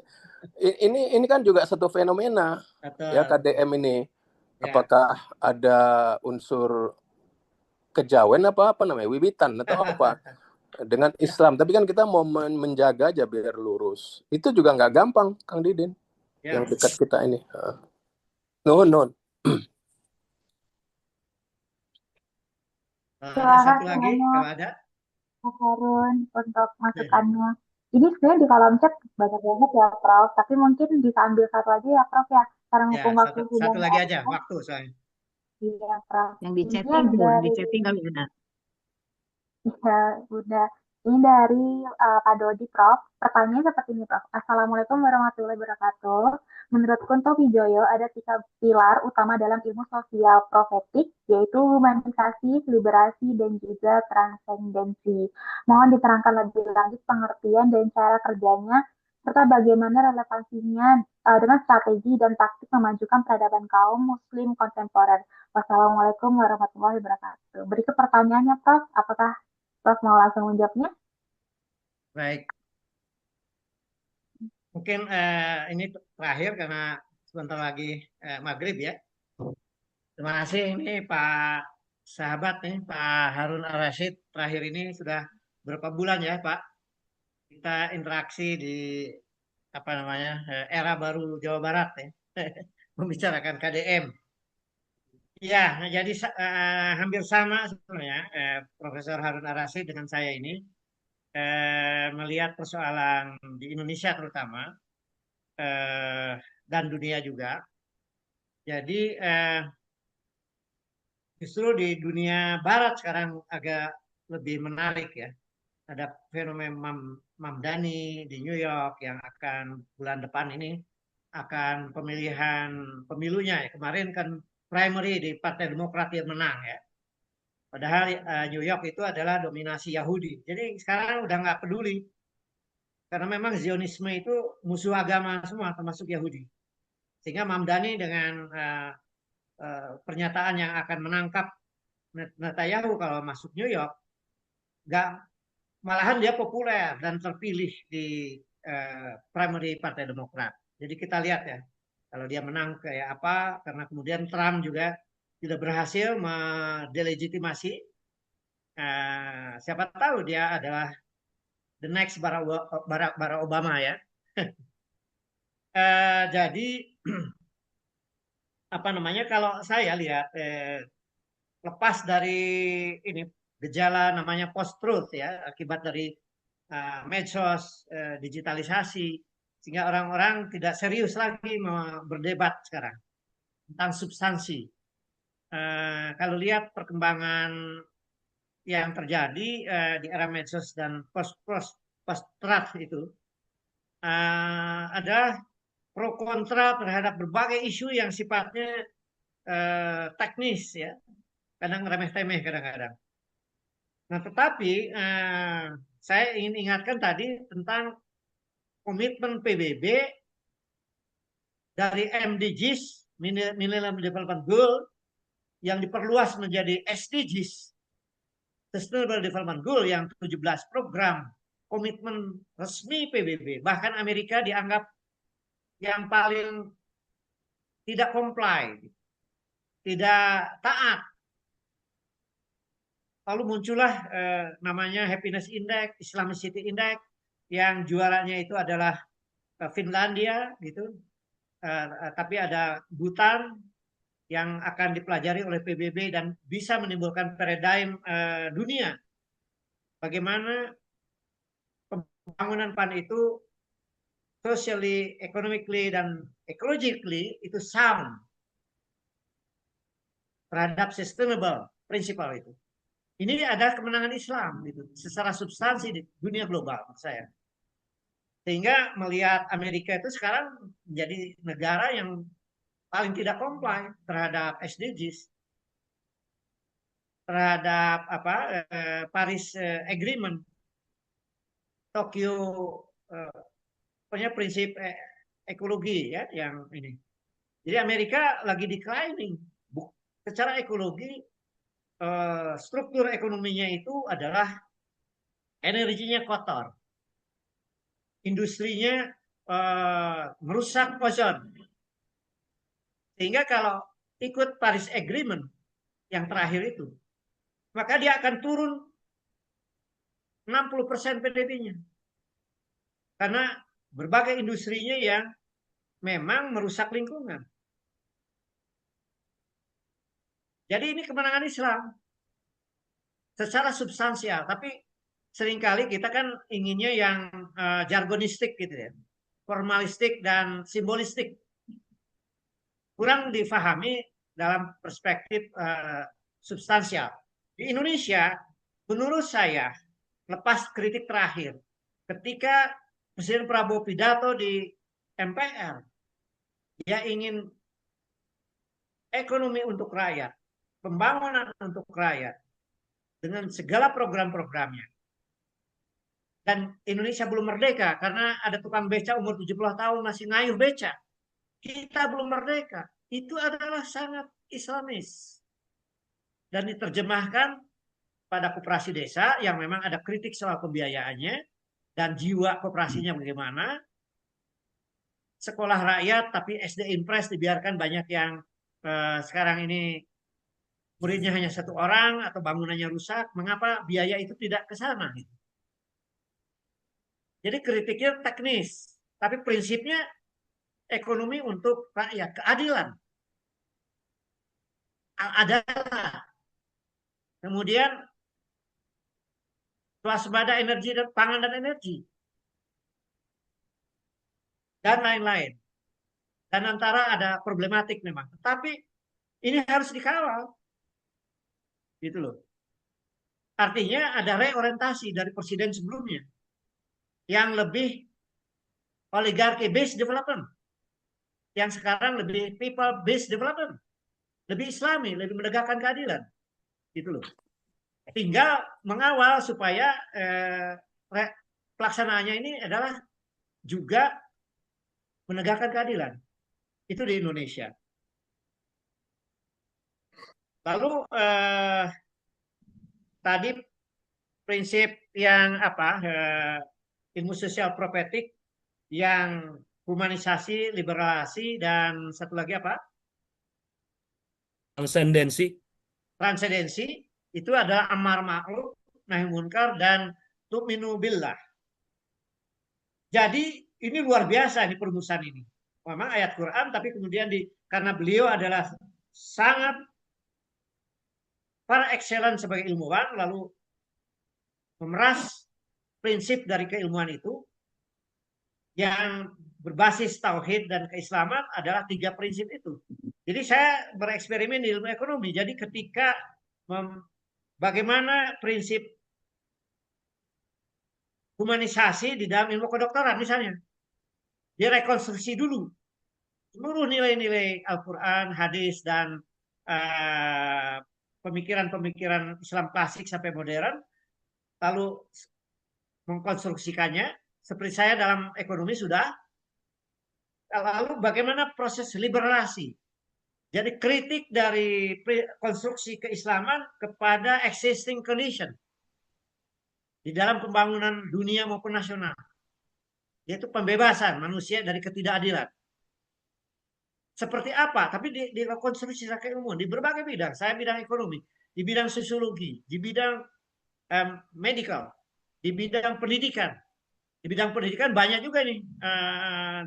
ini kan juga satu fenomena ya, Betul. KDM ini. Ya. Apakah ada unsur kejawen apa namanya, wiwitan atau apa dengan Islam? Tapi kan kita mau menjaga aja biar lurus. Itu juga nggak gampang, Kang Didin. Ya. Yang dekat kita ini. Nuhun. Ada Terima satu kasih lagi banyak kalau ada. Mas Harun untuk masukannya. Jadi sebenarnya di kolom chat banyak banget ya Prof, tapi mungkin bisa ambil satu aja ya Prof ya, karena Ya, mumpung waktu sudah satu nggak lagi aja ada. waktu soalnya. Iya Prof. Yang di Ini chatting tuh, di dari chatting kali ada. Ya, Bunda. Ini dari Pak Dodi, Prof. Pertanyaannya seperti ini, Prof. Assalamualaikum warahmatullahi wabarakatuh. Menurut Kunto Wijoyo, ada 3 pilar utama dalam ilmu sosial profetik, yaitu humanisasi, liberasi, dan juga transendensi. Mohon diterangkan lebih lanjut pengertian dan cara kerjanya, serta bagaimana relevansinya dengan strategi dan taktik memajukan peradaban kaum muslim kontemporer. Wassalamualaikum warahmatullahi wabarakatuh. Berikut pertanyaannya, Prof. Apakah Prof mau langsung menjawabnya? Baik. Mungkin ini terakhir karena sebentar lagi maghrib ya. Terima kasih ini Pak sahabat nih Pak Harun Al-Rashid. Terakhir ini sudah berapa bulan ya Pak kita interaksi di apa namanya era baru Jawa Barat ya. Membicarakan KDM. Ya, nah jadi hampir sama sebenarnya Profesor Harun Al-Rashid dengan saya ini melihat persoalan di Indonesia terutama eh, dan dunia juga. Jadi justru di dunia Barat sekarang agak lebih menarik ya. Ada fenomena Mamdani di New York yang akan bulan depan ini akan pemilihan pemilunya ya. Kemarin kan primary di Partai Demokrat yang menang ya. Padahal New York itu adalah dominasi Yahudi. Jadi sekarang udah nggak peduli karena memang Zionisme itu musuh agama semua termasuk Yahudi. Sehingga Mamdani dengan pernyataan yang akan menangkap Netanyahu kalau masuk New York, nggak malahan dia populer dan terpilih di primary Partai Demokrat. Jadi kita lihat ya, kalau dia menang kayak apa, karena kemudian Trump juga tidak berhasil mendelegitimasi. Siapa tahu dia adalah the next Barack Obama ya. Jadi apa namanya? Kalau saya lihat lepas dari ini gejala namanya post truth ya akibat dari medsos digitalisasi sehingga orang-orang tidak serius lagi berdebat sekarang tentang substansi. Kalau lihat perkembangan yang terjadi di era medsos dan post truth itu ada pro kontra terhadap berbagai isu yang sifatnya teknis ya kadang remeh-temeh kadang-kadang. Nah, tetapi saya ingin ingatkan tadi tentang komitmen PBB dari MDGs, Millennium Development Goal, yang diperluas menjadi SDGs, Sustainable Development Goal, yang 17 program komitmen resmi PBB. Bahkan Amerika dianggap yang paling tidak comply, tidak taat. Lalu muncullah namanya Happiness Index, Islamicity Index, yang juaranya itu adalah Finlandia, gitu. tapi ada Bhutan yang akan dipelajari oleh PBB dan bisa menimbulkan paradigm dunia. Bagaimana pembangunan PAN itu socially, economically, dan ecologically itu sound terhadap sustainable principle itu. Ini adalah kemenangan Islam gitu, secara substansi di dunia global menurut saya. Sehingga melihat Amerika itu sekarang menjadi negara yang paling tidak comply terhadap SDGs, terhadap Paris Agreement, Tokyo punya prinsip ekologi ya yang ini. Jadi Amerika lagi declining secara ekologi, struktur ekonominya itu adalah energinya kotor, industrinya merusak ozon. Sehingga kalau ikut Paris Agreement yang terakhir itu, maka dia akan turun 60% PDB-nya. Karena berbagai industrinya yang memang merusak lingkungan. Jadi ini kemenangan Islam secara substansial, tapi seringkali kita kan inginnya yang jargonistik gitu ya, formalistik dan simbolistik. Kurang difahami dalam perspektif substansial. Di Indonesia, menurut saya, lepas kritik terakhir, ketika Presiden Prabowo pidato di MPR, dia ingin ekonomi untuk rakyat, pembangunan untuk rakyat, dengan segala program-programnya. Dan Indonesia belum merdeka, karena ada tukang beca umur 70 tahun masih ngayuh beca. Kita belum merdeka. Itu adalah sangat Islamis. Dan diterjemahkan pada koperasi desa yang memang ada kritik soal pembiayaannya dan jiwa koperasinya bagaimana. Sekolah rakyat tapi SD Impres dibiarkan banyak yang sekarang ini muridnya hanya 1 orang atau bangunannya rusak. Mengapa biaya itu tidak ke sana? Jadi kritiknya teknis, tapi prinsipnya ekonomi untuk rakyat, keadilan. Adalah. Kemudian swasembada energi dan pangan dan energi. Dan lain-lain. Dan antara ada problematik memang. Tetapi ini harus dikawal. Gitu loh. Artinya ada reorientasi dari presiden sebelumnya. Yang lebih oligarki based development. Yang sekarang lebih people based development. Lebih islami, lebih menegakkan keadilan. Gitu loh. Tinggal mengawal supaya pelaksanaannya ini adalah juga menegakkan keadilan. Itu di Indonesia. Lalu tadi prinsip yang ilmu sosial prophetic yang humanisasi, liberalisasi, dan satu lagi apa? Transendensi itu adalah amar ma'ruf, nahi munkar, dan tu'minu billah. Jadi ini luar biasa di perumusan ini. Memang ayat Quran, tapi kemudian karena beliau adalah sangat par excellence sebagai ilmuwan, lalu memeras prinsip dari keilmuan itu yang berbasis tauhid dan keislaman adalah 3 prinsip itu. Jadi saya bereksperimen di ilmu ekonomi. Jadi ketika bagaimana prinsip humanisasi di dalam ilmu kedokteran misalnya, direkonstruksi dulu seluruh nilai-nilai Al-Quran, hadis, dan pemikiran-pemikiran Islam klasik sampai modern, lalu mengkonstruksikannya. Seperti saya dalam ekonomi sudah. Lalu bagaimana proses liberalisasi. Jadi kritik dari konstruksi keislaman kepada existing condition di dalam pembangunan dunia maupun nasional. Yaitu pembebasan manusia dari ketidakadilan. Seperti apa? Tapi di konstruksi secara keilmuan di berbagai bidang. Saya bidang ekonomi, di bidang sosiologi, di bidang medical, di bidang pendidikan. Di bidang pendidikan banyak juga nih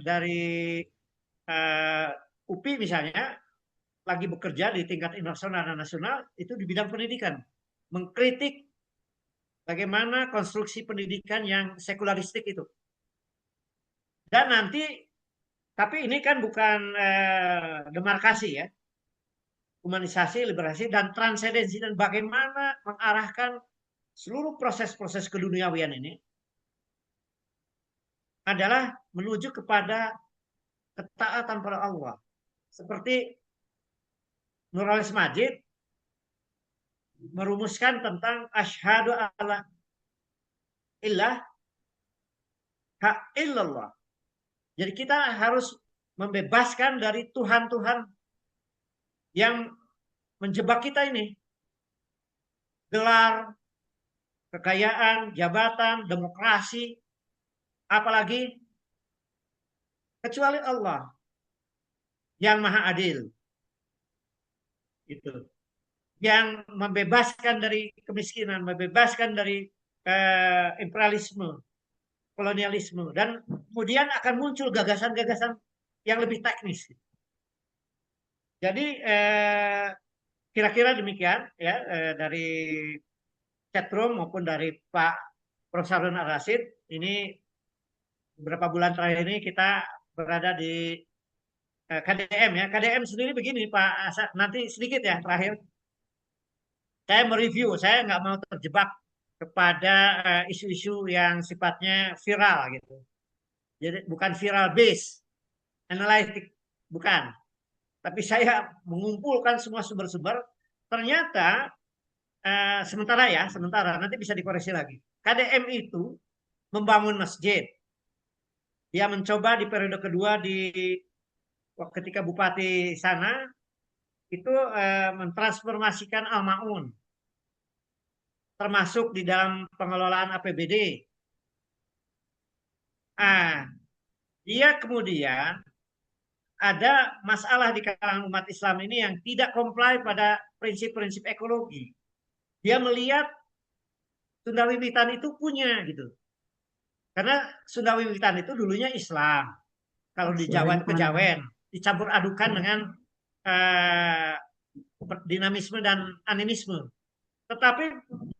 dari UPI misalnya lagi bekerja di tingkat internasional dan nasional itu di bidang pendidikan, mengkritik bagaimana konstruksi pendidikan yang sekularistik itu. Dan nanti, tapi ini kan bukan demarkasi ya, humanisasi, liberasi, dan transendensi, dan bagaimana mengarahkan seluruh proses-proses keduniawian ini adalah menuju kepada ketaatan pada Allah. Seperti Nurholis Majid merumuskan tentang asyhadu alla ilaha illallah. Jadi kita harus membebaskan dari Tuhan-Tuhan yang menjebak kita ini. Gelar, kekayaan, jabatan, demokrasi, apalagi kecuali Allah yang maha adil. Itu. Yang membebaskan dari kemiskinan, membebaskan dari imperialisme, kolonialisme, dan kemudian akan muncul gagasan-gagasan yang lebih teknis. Jadi kira-kira demikian ya dari chatroom maupun dari Pak Profesor Harun Ar-Rasyid. Ini beberapa bulan terakhir ini kita berada di KDM ya. KDM sendiri begini Pak Asad, nanti sedikit ya terakhir. Saya mereview, saya nggak mau terjebak kepada isu-isu yang sifatnya viral gitu. Jadi bukan viral base, analitik, bukan. Tapi saya mengumpulkan semua sumber-sumber. Ternyata sementara nanti bisa dikoreksi lagi. KDM itu membangun masjid. Dia mencoba di periode kedua ketika bupati sana itu mentransformasikan Al-Maun, termasuk di dalam pengelolaan APBD. Dia kemudian ada masalah di kalangan umat Islam ini yang tidak comply pada prinsip-prinsip ekologi. Dia melihat Sunda Wiwitan itu punya gitu. Karena Sunda Wiwitan itu dulunya Islam. Kalau di Jawa Kejawen dicampur adukan dengan dinamisme dan animisme. Tetapi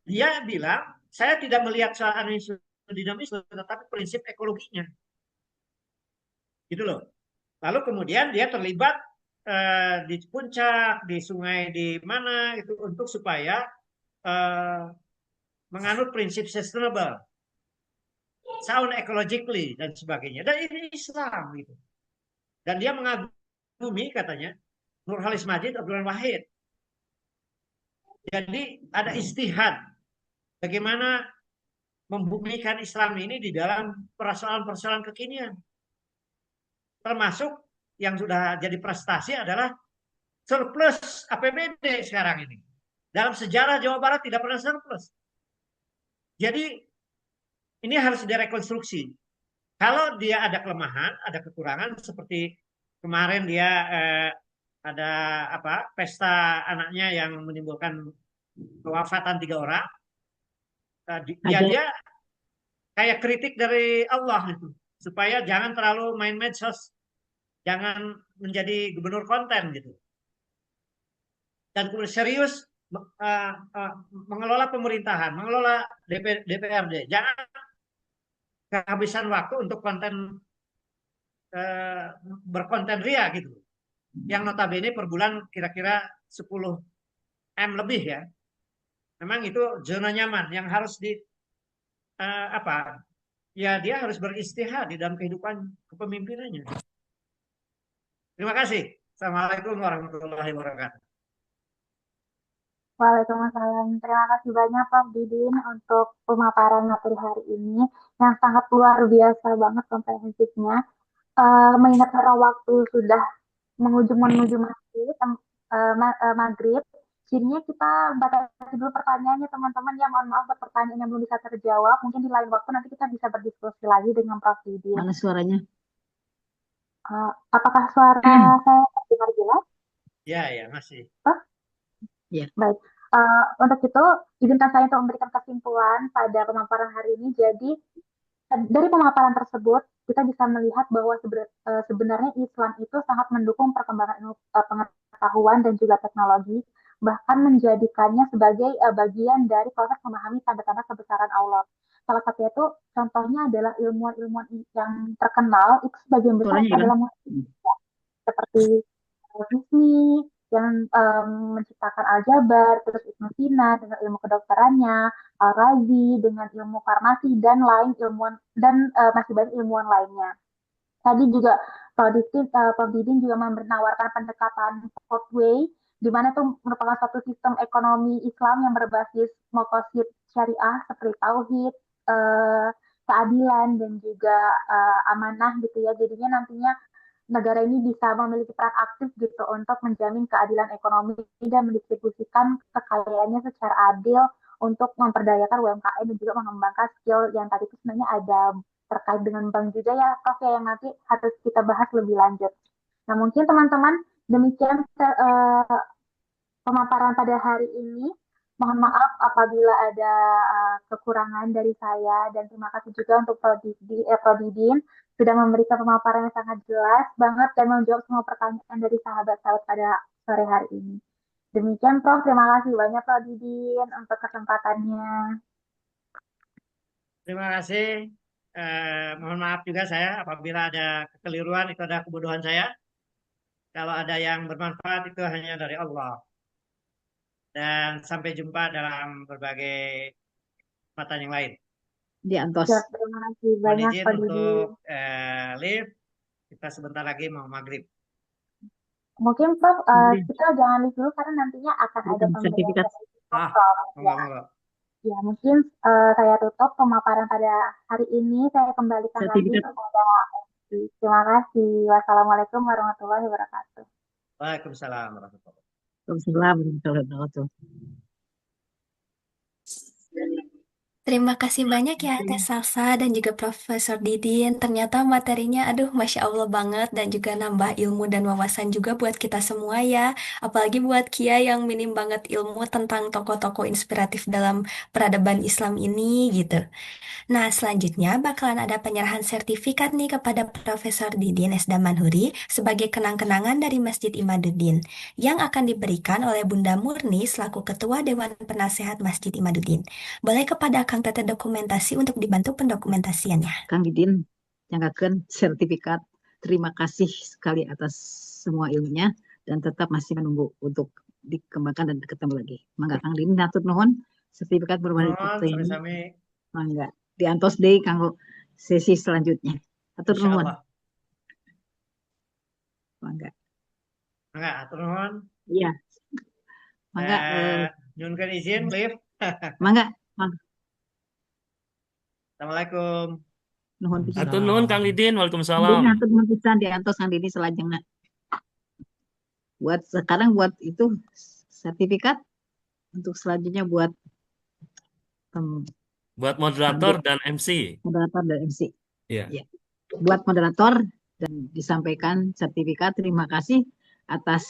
dia bilang, saya tidak melihat soal animisme dinamisme, tetapi prinsip ekologinya. Gitu loh. Lalu kemudian dia terlibat di puncak, di sungai, di mana itu untuk supaya menganut prinsip sustainable, sound ecologically dan sebagainya. Dan ini Islam gitu. Dan dia mengagumi katanya Nurholis Majid Abdul Wahid. Jadi ada istihad bagaimana membumikan Islam ini di dalam persoalan-persoalan kekinian. Termasuk yang sudah jadi prestasi adalah surplus APBD sekarang ini. Dalam sejarah Jawa Barat tidak pernah surplus. Jadi ini harus direkonstruksi. Kalau dia ada kelemahan, ada kekurangan, seperti kemarin dia ada pesta anaknya yang menimbulkan kewafatan 3 orang. Dia kayak kritik dari Allah itu, supaya jangan terlalu main medsos, jangan menjadi gubernur konten gitu. Dan kemudian serius mengelola pemerintahan, mengelola DPRD. Jangan kehabisan waktu untuk konten berkonten ria gitu. Yang notabene per bulan kira-kira 10 M lebih ya. Memang itu zona nyaman yang harus ya dia harus beristihad di dalam kehidupan kepemimpinannya. Terima kasih. Assalamualaikum warahmatullahi wabarakatuh. Waalaikumsalam. Terima kasih banyak Pak Didin untuk pemaparan materi hari ini yang sangat luar biasa banget komprehensifnya. Mengingat karena waktu sudah menuju maghrib, jadinya kita batasi dulu pertanyaannya teman-teman. Ya mohon maaf buat pertanyaan yang belum bisa terjawab. Mungkin di lain waktu nanti kita bisa berdiskusi lagi dengan Prof. Didin. Mana suaranya? Apakah suara saya terdengar jelas? Ya, masih. Ya. Baik. Untuk itu, izinkan saya untuk memberikan kesimpulan pada pemaparan hari ini. Jadi, dari pemaparan tersebut, kita bisa melihat bahwa sebenarnya Islam itu sangat mendukung perkembangan pengetahuan dan juga teknologi, bahkan menjadikannya sebagai bagian dari proses memahami tanda-tanda kebesaran Allah. Salah satunya itu contohnya adalah ilmuwan-ilmuwan yang terkenal itu sebagian besar Suaranya hilang. adalah muslim, ya. Seperti Rizmi yang menciptakan aljabar, terus Ibnu Sina dengan ilmu kedokterannya, Al-Razi dengan ilmu farmasi dan lain ilmuwan dan masih banyak ilmuwan lainnya. Tadi juga Prof. Didin juga menawarkan pendekatan fourth way, di mana itu merupakan suatu sistem ekonomi Islam yang berbasis maqasid syariah seperti tauhid, keadilan dan juga amanah gitu ya. Jadinya nantinya negara ini bisa memiliki peran aktif gitu untuk menjamin keadilan ekonomi dan mendistribusikan kekayaannya secara adil untuk memperdayakan UMKM dan juga mengembangkan skill yang tadi itu sebenarnya ada terkait dengan bank juga ya Prof ya, yang nanti harus kita bahas lebih lanjut. Nah mungkin teman-teman demikian pemaparan pada hari ini. Mohon maaf apabila ada kekurangan dari saya dan terima kasih juga untuk Prof. Didin sudah memberikan pemaparan yang sangat jelas banget dan menjawab semua pertanyaan dari sahabat-sahabat pada sore hari ini. Demikian Prof, terima kasih banyak Prof. Didin untuk kesempatannya. Terima kasih. Mohon maaf juga saya apabila ada kekeliruan, itu ada kebodohan saya. Kalau ada yang bermanfaat itu hanya dari Allah. Dan sampai jumpa dalam berbagai kesempatan yang lain. Di Antos. Ya, terima kasih Mohon banyak izin Prof. Didin. untuk live. Kita sebentar lagi mau maghrib. Mungkin Prof, Mungkin kita jangan live dulu karena nantinya akan ada berikan pemberian sertifikat. sertifikat Prof. Ya. Monggo. Ya, mungkin saya tutup pemaparan pada hari ini. Saya kembalikan lagi Sertifikat. kepada MC. Terima kasih. Wassalamualaikum warahmatullahi wabarakatuh. Waalaikumsalam warahmatullahi wabarakatuh. Waalaikumsalam warahmatullahi wabarakatuh. Terima kasih banyak ya Teh Salsa dan juga Profesor Didin. Ternyata materinya, aduh, Masya Allah banget dan juga nambah ilmu dan wawasan juga buat kita semua ya. Apalagi buat Kia yang minim banget ilmu tentang tokoh-tokoh inspiratif dalam peradaban Islam ini gitu. Nah, selanjutnya bakalan ada penyerahan sertifikat nih kepada Profesor Didin S. Damanhuri sebagai kenang-kenangan dari Masjid Imaduddin yang akan diberikan oleh Bunda Murni selaku Ketua Dewan Penasehat Masjid Imaduddin. Boleh kepada Kang Teteh dokumentasi untuk dibantu pendokumentasiannya. Kang Didin, nyangkakeun sertifikat. Terima kasih sekali atas semua ilmunya dan tetap masih menunggu untuk dikembangkan dan ketemu lagi. Mangga Kang Didin atur nuhun sertifikat berwarna Mohon ini. sami-sami. Mangga diantos deui kanggo sesi selanjutnya. Atur Insya nuhun. Allah. Mangga. Mangga, atur nuhun. Iya. Mangga nyunkeun izin live. mangga. Assalamualaikum. Nuhun pisan. Atur nuhun Kang Didin, Kang Waalaikumsalam. Didin atur nuhun pisan diantos Kang Didin selajengna. Buat sekarang buat itu sertifikat untuk selanjutnya buat Buat moderator dan MC. moderator dan MC. Iya. Ya. Buat moderator dan disampaikan sertifikat terima kasih atas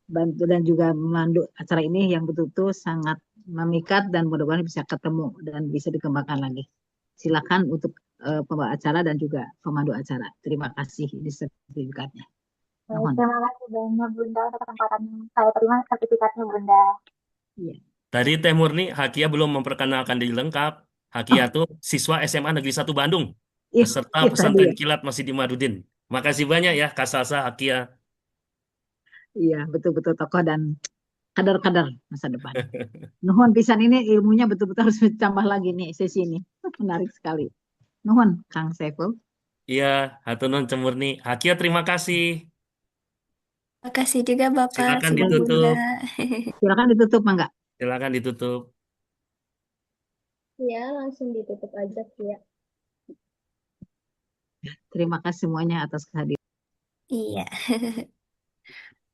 bantu dan juga memandu acara ini yang betul-betul sangat memikat dan mudah-mudahan bisa ketemu dan bisa dikembangkan lagi. Silakan untuk pembawa acara dan juga pemandu acara. Terima kasih di sertifikatnya. Mohon. Terima kasih banyak Bunda untuk kesempatan yang saya terima sertifikatnya Bunda. Iya. Tadi Teh Murni, Hakia belum memperkenalkan diri lengkap. Hakia tuh siswa SMA Negeri 1 Bandung, peserta Iya, pesantren tadi. kilat Masjid Imaduddin. Makasih banyak ya Kak Salsa, Hakia. Iya, betul-betul tokoh dan kadar-kadar masa depan. Nuhun pisan ini ilmunya betul-betul harus ditambah lagi nih sesi ini. Menarik sekali. Nuhun Kang Saiful. Iya, hatur nuhun Teh Murni. Hakia terima kasih. Terima kasih juga Bapak, Silakan sudah ditutup. Bunda. Silakan ditutup Mangga. Silakan ditutup. Ya, langsung ditutup aja ya. Terima kasih semuanya atas kehadiran. Iya.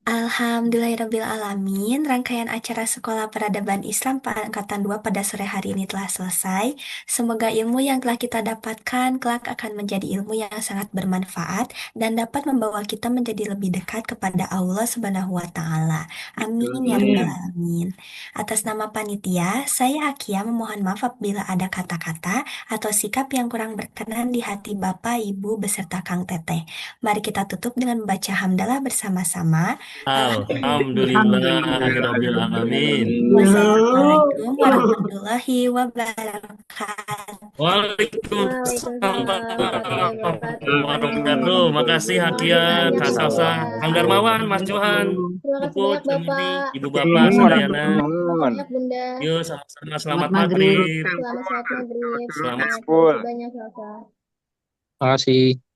Alhamdulillahirrabbilalamin, rangkaian acara Sekolah Peradaban Islam Angkatan 2 pada sore hari ini telah selesai. Semoga ilmu yang telah kita dapatkan kelak akan menjadi ilmu yang sangat bermanfaat dan dapat membawa kita menjadi lebih dekat kepada Allah Subhanahu wa Ta'ala. Amin ya rabbal alamin. Atas nama panitia, saya Hakia memohon maaf apabila ada kata-kata atau sikap yang kurang berkenan di hati Bapak, Ibu, beserta Kang Teteh. Mari kita tutup dengan membaca hamdalah bersama-sama. Alhamdulillahirabbil alamin. Wassalamualaikum warahmatullahi wabarakatuh. Waalaikumsalam Waalaikumsalam warahmatullahi wabarakatuh. Makasih Hakia, Kak Salsa, Kang Darmawan, Mas Johan, Terima kasih Puput, banyak Cemuni, Bapak. Ibu Bapak, Sadayana. Terima kasih banyak Bunda. Yuk sama-sama Selamat selamat maghrib. maghrib. Selamat sholat maghrib. Selamat Terima kasih banyak Bapak. Terima kasih.